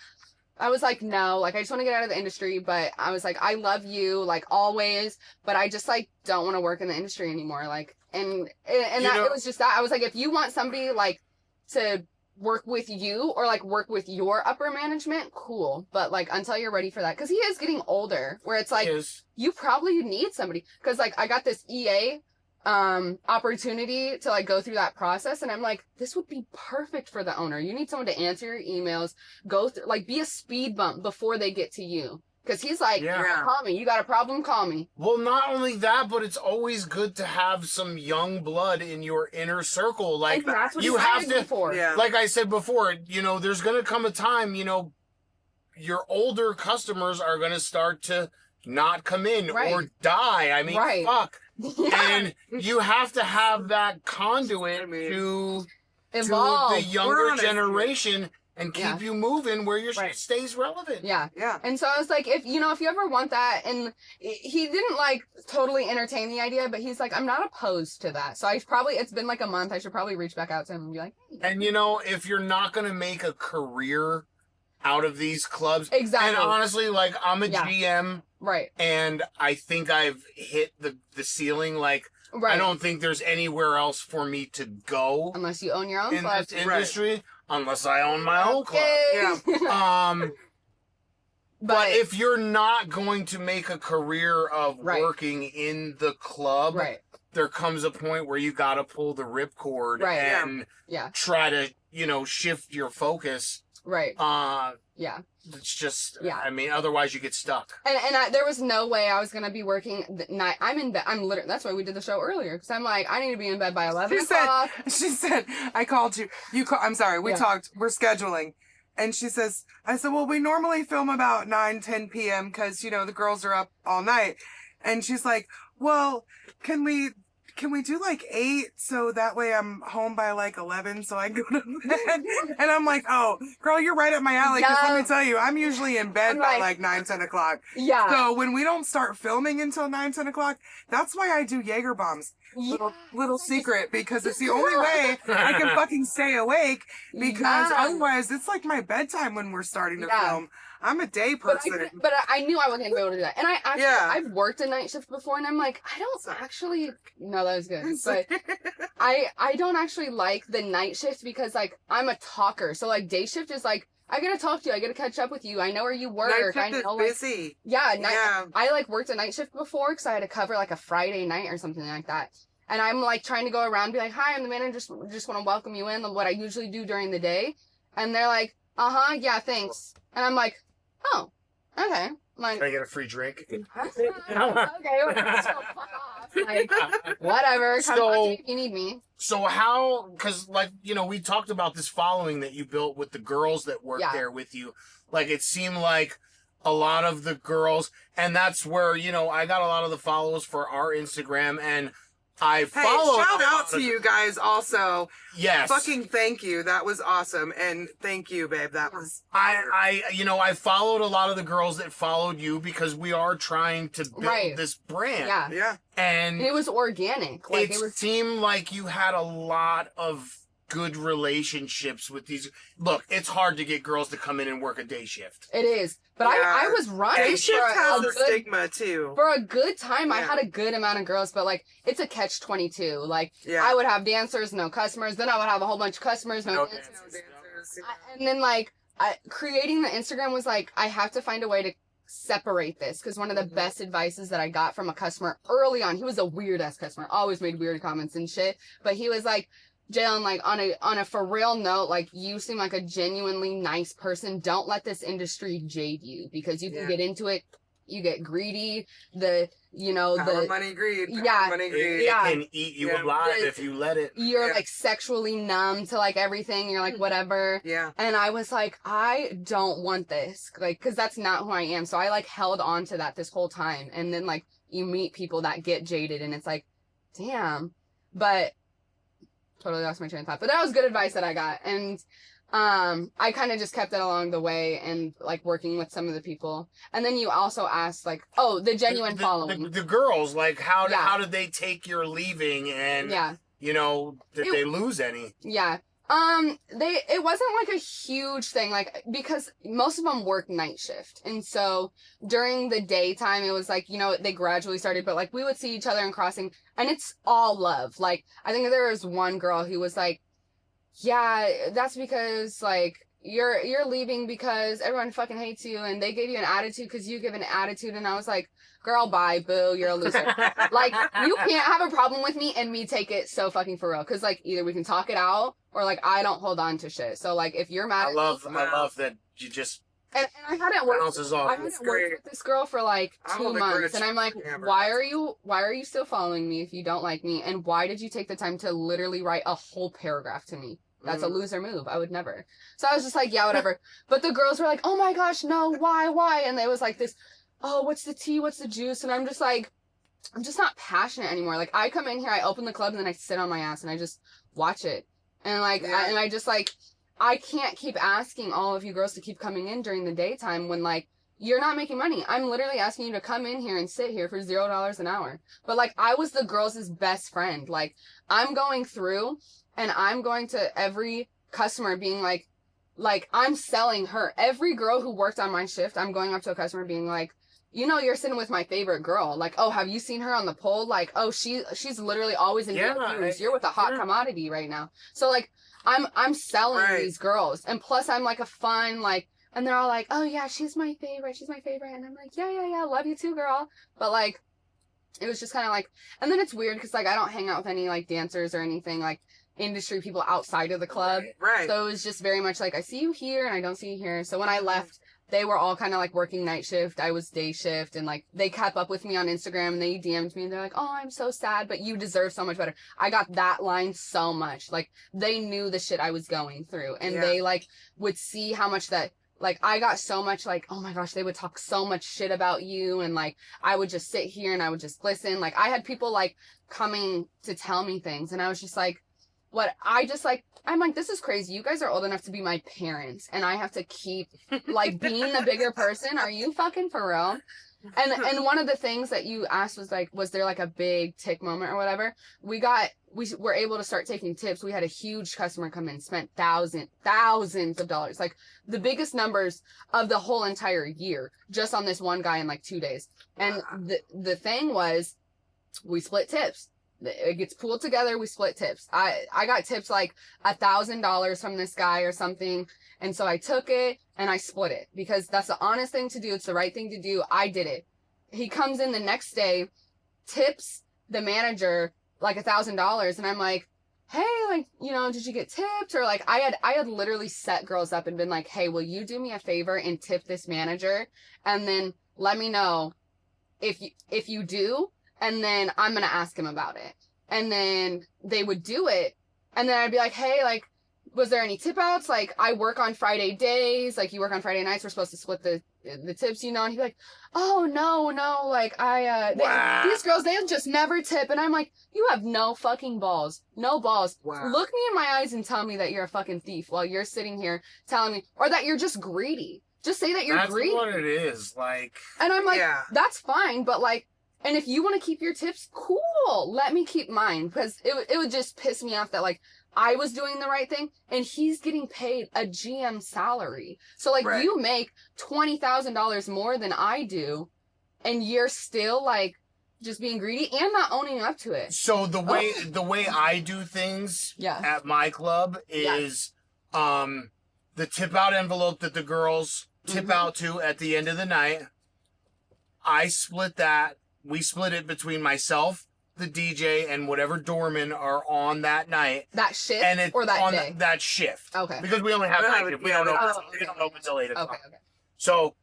no, like, I just want to get out of the industry. But I was like, I love you, like, always. But I just, like, don't want to work in the industry anymore. Like, and it was just that. I was like, if you want somebody, like, to work with you or like work with your upper management, cool, but like until you're ready for that, because he is getting older where it's like you probably need somebody, because like I got this EA opportunity to like go through that process, and I'm like, this would be perfect for the owner. You need someone to answer your emails, go through, like, be a speed bump before they get to you. Because he's like, call me. You got a problem? Call me. Well, not only that, but it's always good to have some young blood in your inner circle. Like, that's what you have to, like I said before, there's going to come a time, your older customers are going to start to not come in or die. I mean, fuck. And you have to have that conduit to evolve. To the younger generation. And keep you moving where your shit stays relevant. Yeah. And so I was like, if you ever want that, and he didn't like totally entertain the idea, but he's like, I'm not opposed to that. So it's been like a month. I should probably reach back out to him and be like, hey. And if you're not going to make a career out of these clubs. Exactly. And honestly, like, I'm a GM. Right. And I think I've hit the ceiling. Like, I don't think there's anywhere else for me to go. Unless you own your own club. In this industry. Unless I own my own club. Yeah. But if you're not going to make a career of working in the club, there comes a point where you got to pull the ripcord and try to, shift your focus Right. Yeah. It's just, yeah. I mean, otherwise you get stuck. And there was no way I was going to be working the night. I'm in bed. I'm literally, that's why we did the show earlier. Cause I'm like, I need to be in bed by 11 o'clock. She said, I called you. I'm sorry. We talked, we're scheduling. And she says, I said, well, we normally film about 9-10 p.m. cause you know, the girls are up all night. And she's like, well, can we do like 8 so that way I'm home by like 11 so I can go to bed? And I'm like, oh, girl, you're right up my alley. Because let me tell you, I'm usually in bed by like 9-10 o'clock. Yeah. So when we don't start filming until 9-10 o'clock, that's why I do Jaeger bombs. Little secret, because it's the only way I can fucking stay awake, because otherwise it's like my bedtime when we're starting to film. I'm a day person. But I knew I wasn't going to be able to do that. And I've worked a night shift before, and I'm like, I don't actually, no, that was good. But I don't actually like the night shift because, like, I'm a talker. So, like, day shift is like, I gotta talk to you. I gotta catch up with you. I know where you work. Night shift is busy. I, like, worked a night shift before because I had to cover, like, a Friday night or something like that. And I'm, like, trying to go around and be like, hi, I'm the manager. Just want to welcome you in, what I usually do during the day. And they're like, yeah, thanks. And I'm like, oh, okay. Like, can I get a free drink? Okay, like, whatever. Come if you need me. So how, because, like, you know, we talked about this following that you built with the girls that work there with you. Like, it seemed like a lot of the girls, and that's where, you know, I got a lot of the follows for our Instagram, and I follow. Shout out to you guys also. Yes. Fucking thank you. That was awesome. And thank you, babe. That was I followed a lot of the girls that followed you because we are trying to build this brand. Yeah. Yeah. And it was organic. Like it seemed like you had a lot of good relationships with these. Look, it's hard to get girls to come in and work a day shift. It is. But I was running. Day shift has a stigma too. For a good time, I had a good amount of girls, but like it's a catch-22. Like I would have dancers, no customers. Then I would have a whole bunch of customers, no dancers. And then like creating the Instagram was like I have to find a way to separate this, because one of the best advices that I got from a customer early on, he was a weird ass customer, always made weird comments and shit, but he was like, Jalen, like on a for real note, like you seem like a genuinely nice person. Don't let this industry jade you, because you can get into it. You get greedy. Money greed. Money greed. It can eat you alive if you let it. You're like sexually numb to like everything. You're like whatever. Yeah. And I was like, I don't want this, like, because that's not who I am. So I like held on to that this whole time. And then like you meet people that get jaded, and it's like, damn. But totally lost my train of thought. But that was good advice that I got. And I kind of just kept it along the way, and like working with some of the people. And then you also asked like, the genuine following. The girls, like how did they take your leaving, and you know, did they lose any? Yeah. It wasn't like a huge thing, like, because most of them work night shift. And so during the daytime, it was like, you know, they gradually started, but like we would see each other in crossing, and it's all love. Like, I think there was one girl who was like, yeah, that's because like you're leaving because everyone fucking hates you, and they gave you an attitude because you give an attitude. And I was like, girl, bye, boo, you're a loser. Like, you can't have a problem with me and me take it so fucking for real. Because like either we can talk it out, or like I don't hold on to shit. So like if you're mad, I love that you just and I hadn't worked bounces off. I hadn't worked with this girl for like 2 months, and I'm like, why are you still following me if you don't like me? And why did you take the time to literally write a whole paragraph to me? That's a loser move. I would never. So I was just like, yeah, whatever. But the girls were like, oh my gosh, no, why? And it was like this, oh, what's the tea? What's the juice? And I'm just like, I'm just not passionate anymore. Like, I come in here, I open the club, and then I sit on my ass and I just watch it. And like, I just like, I can't keep asking all of you girls to keep coming in during the daytime when like, you're not making money. I'm literally asking you to come in here and sit here for $0 an hour. But like, I was the girls' best friend. Like, I'm going through, and I'm going to every customer being like, I'm selling her. Every girl who worked on my shift, I'm going up to a customer being like, you know, you're sitting with my favorite girl. Like, oh, have you seen her on the pole? like, oh, she's literally always in your views. You're with a hot commodity right now. So like, I'm selling these girls. And plus I'm like a fun, like, and they're all like, oh yeah, she's my favorite. And I'm like, yeah, love you too, girl. But like, it was just kind of like, and then it's weird because like I don't hang out with any like dancers or anything. Like, industry people outside of the club. Right. So it was just very much like, I see you here and I don't see you here. So when I left, they were all kind of like working night shift. I was day shift, and like they kept up with me on Instagram and they DM'd me and they're like, oh, I'm so sad, but you deserve so much better. I got that line so much. Like they knew the shit I was going through, and they like would see how much that, like, I got so much, like, oh my gosh, they would talk so much shit about you. And like, I would just sit here and I would just listen. Like I had people like coming to tell me things, and I was just like, I'm like, this is crazy. You guys are old enough to be my parents, and I have to keep like being the bigger person. Are you fucking for real? And one of the things that you asked was like, was there like a big tick moment or whatever? We were able to start taking tips. We had a huge customer come in, spent thousands of dollars, like the biggest numbers of the whole entire year, just on this one guy in like 2 days. And the thing was, we split tips. It gets pooled together. We split tips. I got tips like $1,000 from this guy or something. And so I took it and I split it because that's the honest thing to do. It's the right thing to do. I did it. He comes in the next day, tips the manager like $1,000. And I'm like, hey, like, you know, did you get tipped? Or like, I had literally set girls up and been like, hey, will you do me a favor and tip this manager? And then let me know if you do. And then I'm going to ask him about it. And then they would do it. And then I'd be like, hey, like, was there any tip outs? Like, I work on Friday days. Like, you work on Friday nights. We're supposed to split the tips, you know? And he'd be like, oh, no. Like, these girls, they just never tip. And I'm like, you have no fucking balls. No balls. Wow. Look me in my eyes and tell me that you're a fucking thief while you're sitting here telling me, or that you're just greedy. Just say that you're greedy. That's what it is. Like, and I'm like, that's fine. But like, and if you want to keep your tips, cool. Let me keep mine. Because it would just piss me off that, like, I was doing the right thing and he's getting paid a GM salary. So, like, you make $20,000 more than I do, and you're still, like, just being greedy and not owning up to it. So the way I do things at my club is the tip out envelope that the girls tip out to at the end of the night. I split that. We split it between myself, the DJ, and whatever doormen are on that night. That shift and or that day? That shift. Okay. Because we only have night shift. We don't open until 8 o'clock. Okay. So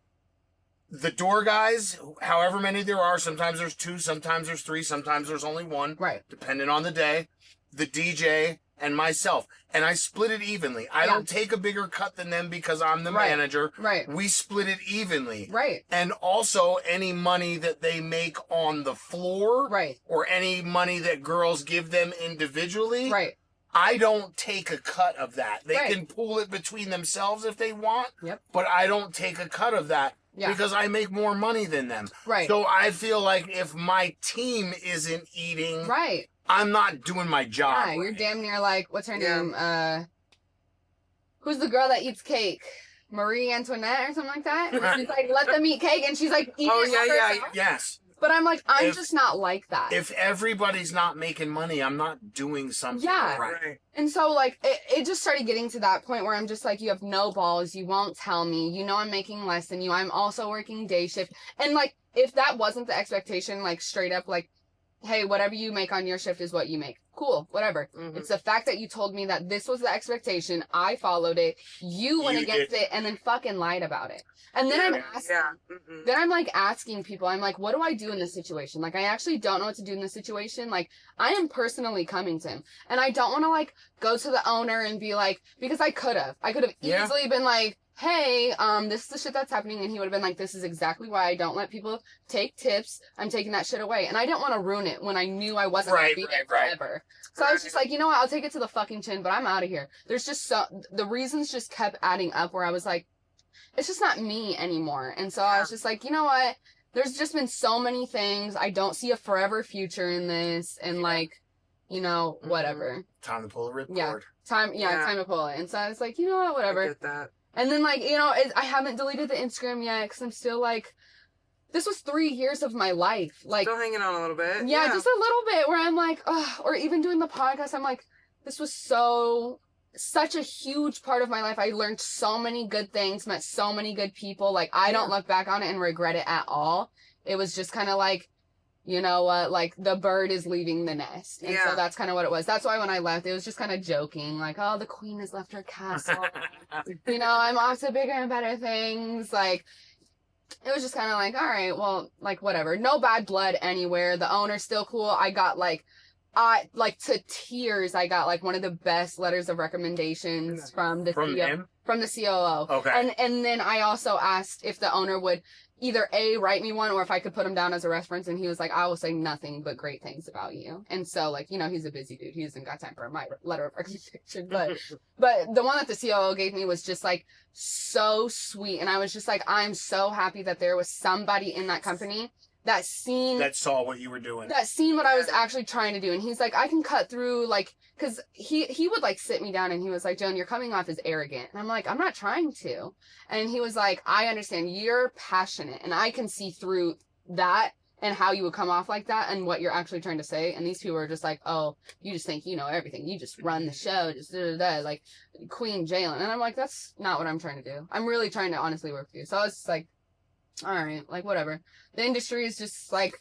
the door guys, however many there are, sometimes there's 2, sometimes there's 3, sometimes there's only 1. Right. Depending on the day. The DJ and myself. And I split it evenly. I don't take a bigger cut than them because I'm the manager. Right. We split it evenly. Right. And also any money that they make on the floor. Right. Or any money that girls give them individually. Right. I don't take a cut of that. They can pool it between themselves if they want. Yep. But I don't take a cut of that. Yeah. Because I make more money than them. Right. So I feel like if my team isn't eating. Right. I'm not doing my job. Yeah, you're damn near like, what's her name? Who's the girl that eats cake? Marie Antoinette or something like that? She's like, let them eat cake, and she's like, eating it herself. Yes. But I'm like, I'm just not like that. If everybody's not making money, I'm not doing something right. And so, like, it just started getting to that point where I'm just like, you have no balls. You won't tell me. You know I'm making less than you. I'm also working day shift. And, like, if that wasn't the expectation, like, straight up, like, hey, whatever you make on your shift is what you make. Cool, whatever. Mm-hmm. It's the fact that you told me that this was the expectation. I followed it. You went against it and then fucking lied about it. And then I'm asking, then I'm like asking people, I'm like, what do I do in this situation? Like, I actually don't know what to do in this situation. Like, I am personally coming to him, and I don't want to like go to the owner and be like, because I could have easily been like, hey, this is the shit that's happening. And he would have been like, this is exactly why I don't let people take tips. I'm taking that shit away. And I didn't want to ruin it when I knew I wasn't going to be there forever. So I was just like, you know what? I'll take it to the fucking chin, but I'm out of here. There's just the reasons just kept adding up where I was like, it's just not me anymore. And so I was just like, you know what? There's just been so many things. I don't see a forever future in this. And like, you know, whatever. Time to pull the ripcord. Yeah. Time to pull it. And so I was like, you know what? Whatever. I get that. And then, like, you know, I haven't deleted the Instagram yet because I'm still, like, this was 3 years of my life. Like, still hanging on a little bit. Yeah, just a little bit where I'm like, oh, or even doing the podcast, I'm like, this was such a huge part of my life. I learned so many good things, met so many good people. Like, I don't look back on it and regret it at all. It was just kind of like, you know what, like, the bird is leaving the nest. And so that's kind of what it was. That's why when I left, it was just kind of joking, like, oh, the queen has left her castle. You know, I'm off to bigger and better things. Like, it was just kind of like, all right, well, like, whatever. No bad blood anywhere. The owner's still cool. I got, like, to tears, I got, like, one of the best letters of recommendations from the COO. Okay. And then I also asked if the owner would either A, write me one, or if I could put him down as a reference, and he was like, I will say nothing but great things about you. And so, like, you know, he's a busy dude. He hasn't got time for my letter of recommendation. But the one that the COO gave me was just, like, so sweet. And I was just like, I'm so happy that there was somebody in that company that saw what you were doing. That seen what I was actually trying to do. And he's like, I can cut through, like, because he would, like, sit me down and he was like, Joan, you're coming off as arrogant. And I'm like, I'm not trying to. And he was like, I understand. You're passionate. And I can see through that and how you would come off like that and what you're actually trying to say. And these people are just like, oh, you just think you know everything. You just run the show. Just like Queen Jalen. And I'm like, that's not what I'm trying to do. I'm really trying to honestly work with you. So I was just like, all right, like, whatever. The industry is just, like,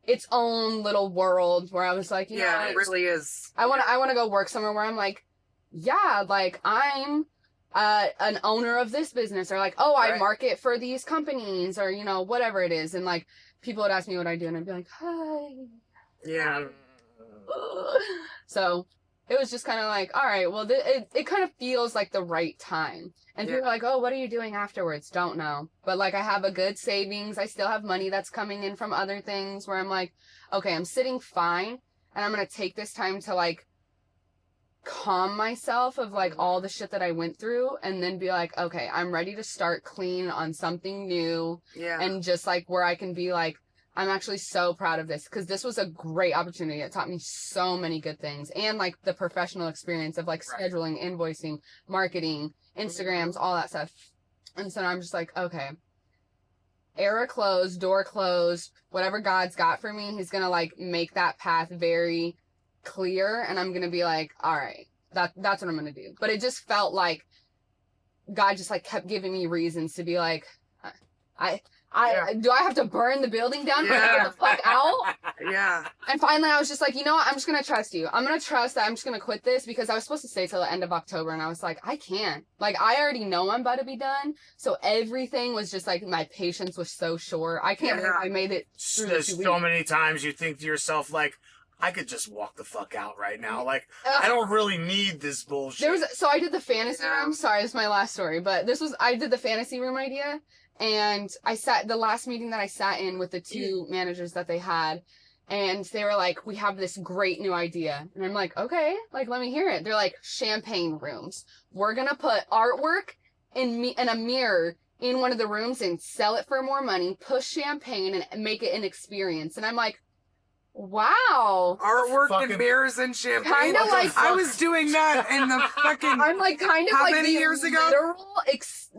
its own little world where I was like, you know, it really is. I want to go work somewhere where I'm like, yeah, like, I'm an owner of this business, or like, oh, I market for these companies, or, you know, whatever it is. And, like, people would ask me what I do, and I'd be like, hi. Yeah. So it was just kind of like, all right, well, it kind of feels like the right time. And people are like, oh, what are you doing afterwards? Don't know. But, like, I have a good savings. I still have money that's coming in from other things where I'm like, okay, I'm sitting fine. And I'm going to take this time to, like, calm myself of, like, all the shit that I went through. And then be like, okay, I'm ready to start clean on something new. Yeah. And just, like, where I can be like, I'm actually so proud of this. Because this was a great opportunity. It taught me so many good things. And, like, the professional experience of, like, scheduling, invoicing, marketing, Instagrams, all that stuff. And so I'm just like, okay, era closed, door closed, whatever God's got for me, he's gonna, like, make that path very clear, and I'm gonna be like, all right, that's what I'm gonna do. But it just felt like God just, like, kept giving me reasons to be like, do I have to burn the building down to get the fuck out? Yeah. And finally I was just like, you know what? I'm just going to trust you. I'm going to trust that I'm just going to quit this, because I was supposed to stay till the end of October. And I was like, I can't. Like, I already know I'm about to be done. So everything was just like, my patience was so short. I can't believe I made it through the 2 weeks. So many times you think to yourself, like, I could just walk the fuck out right now. Like, I don't really need this bullshit. So I did the fantasy room. Sorry, this is my last story. But I did the fantasy room idea. And the last meeting that I sat in with the 2 managers that they had, and they were like, we have this great new idea. And I'm like, okay, like, let me hear it. They're like, champagne rooms. We're going to put artwork in a mirror in one of the rooms and sell it for more money, push champagne and make it an experience. And I'm like, wow. Artwork and mirrors and champagne. Kind of like, I was doing that in the fucking. I'm like, kind of how like many years ago? Literal,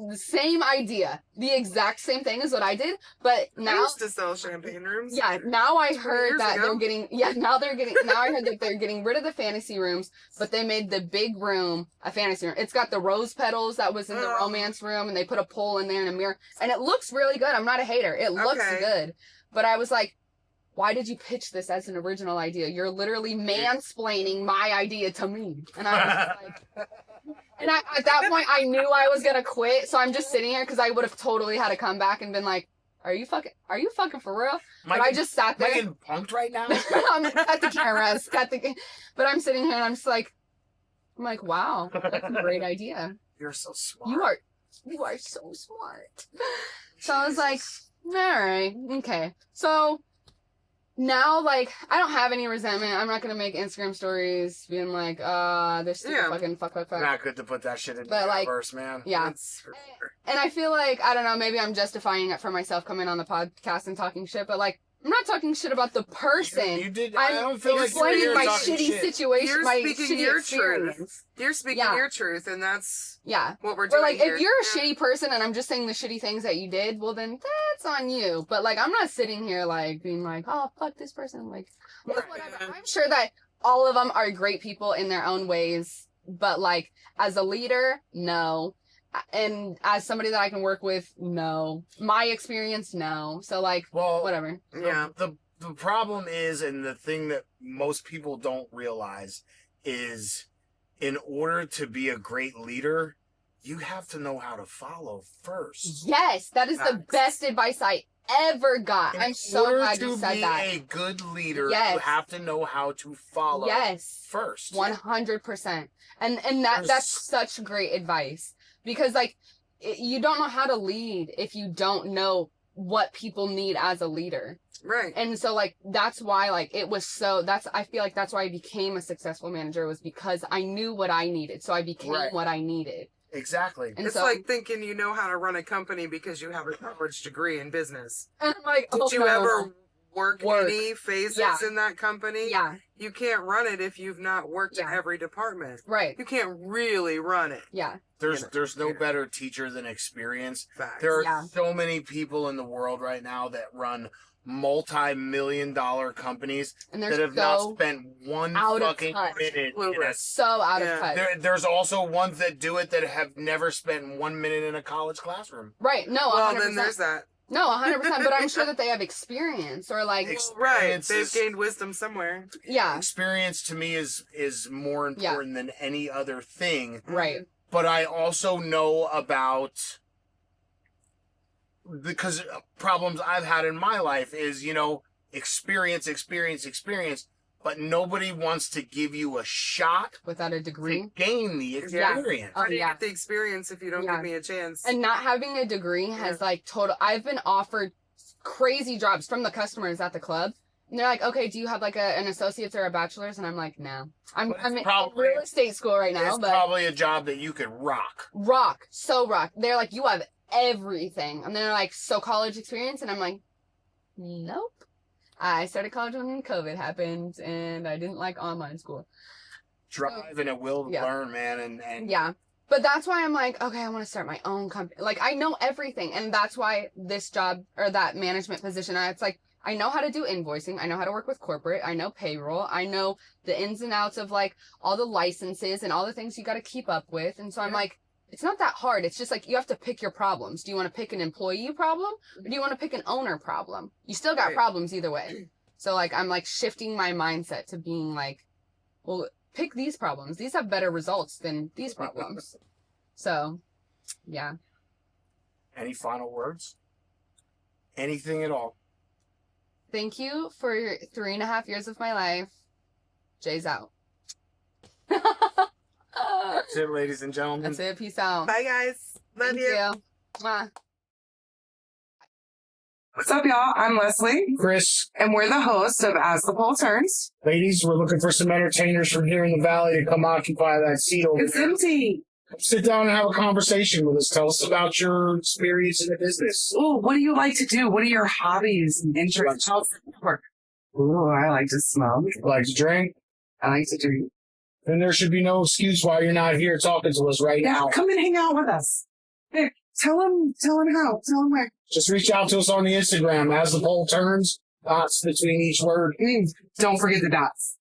the same idea, the exact same thing as what I did, but now I used to sell champagne rooms. Yeah, now I heard that ago. they're getting. Yeah, now I heard that they're getting rid of the fantasy rooms, but they made the big room a fantasy room. It's got the rose petals that was in the romance room, and they put a pole in there and a mirror, and it looks really good. I'm not a hater. It looks good, but I was like, why did you pitch this as an original idea? You're literally mansplaining my idea to me. And I was like, at that point, I knew I was going to quit. So I'm just sitting here, because I would have totally had to come back and been like, are you fucking for real? But I just sat there. Am I getting punked right now? I'm at the cameras. But I'm sitting here and I'm just like, wow, that's a great idea. You're so smart. You are so smart. So I was like, all right, okay. So now, like, I don't have any resentment. I'm not gonna make Instagram stories being like, this stupid fucking fuck. Not good to put that shit in the universe, man. Yeah. And I feel like, I don't know, maybe I'm justifying it for myself coming on the podcast and talking shit, but, like, I'm not talking shit about the person. You did. I don't feel like you're explaining my talking shitty shit. situation, You're my speaking shitty your experience. truth. You're speaking your truth, and that's what we're doing. Or like, here. if you're a shitty person and I'm just saying the shitty things that you did, well then that's on you. But like, I'm not sitting here like being like, oh fuck this person, like whatever. I'm sure that all of them are great people in their own ways, but like as a leader, no. And as somebody that I can work with, no. My experience, no. So like, whatever. Yeah. The the problem is, and the thing that most people don't realize is, in order to be a great leader, you have to know how to follow first. Yes, that is the best advice I ever got. I'm so glad you said that. To be a good leader, you have to know how to follow first. 100%. And that's such great advice. Because, like, you don't know how to lead if you don't know what people need as a leader. Right. And so, like, that's why, like, it was I feel like that's why I became a successful manager, was because I knew what I needed. So I became what I needed. Exactly. And it's like thinking you know how to run a company because you have a college degree in business. And I'm like, did you ever work any phases in that company? Yeah. You can't run it if you've not worked in every department. Right. You can't really run it. Yeah. There's no better teacher than experience. Facts. There are so many people in the world right now that run multi-million-dollar companies that have not spent one fucking minute in a, so out of touch. There's also ones that do it that have never spent 1 minute in a college classroom. Right. No, 100%. Well, then there's that. No, 100%. But I'm sure that they have experience or like... Right. They've gained wisdom somewhere. Yeah. Experience to me is more important than any other thing. Right. But I also know about... Because problems I've had in my life is, experience, but nobody wants to give you a shot without a degree to gain the experience. How do you get the experience if you don't give me a chance? And not having a degree has I've been offered crazy jobs from the customers at the club. And they're like, okay, do you have like an associate's or a bachelor's? And I'm like, no. I'm in real estate school right now. It's probably a job that you could rock. Rock. They're like, you have everything. And they're like, so college experience? And I'm like, nope. I started college when COVID happened and I didn't like online school. Drive and a will to learn, man. And yeah. But that's why I'm like, okay, I want to start my own company. Like, I know everything. And that's why this job or that management position, it's like, I know how to do invoicing. I know how to work with corporate. I know payroll. I know the ins and outs of like all the licenses and all the things you got to keep up with. And so I'm like, it's not that hard. It's just like you have to pick your problems. Do you want to pick an employee problem or do you want to pick an owner problem? You still got problems either way. So like I'm like shifting my mindset to being like, well, pick these problems. These have better results than these problems. So, yeah. Any final words? Anything at all? Thank you for 3.5 years of my life. Jay's out. That's it, ladies and gentlemen. That's it. Peace out. Bye, guys. Love you. Mwah. What's up, y'all? I'm Leslie. Chris. And we're the hosts of As the Pole Turns. Ladies, we're looking for some entertainers from here in the valley to come occupy that seat over there. It's empty. Sit down and have a conversation with us. Tell us about your experience in the business. Ooh, what do you like to do? What are your hobbies and interests? Ooh, I like to smoke. Like to drink? I like to drink. Then there should be no excuse why you're not here talking to us right now. Come and hang out with us. Hey, tell him how. Tell him where. Just reach out to us on the Instagram. As the poll turns, dots between each word. Don't forget the dots.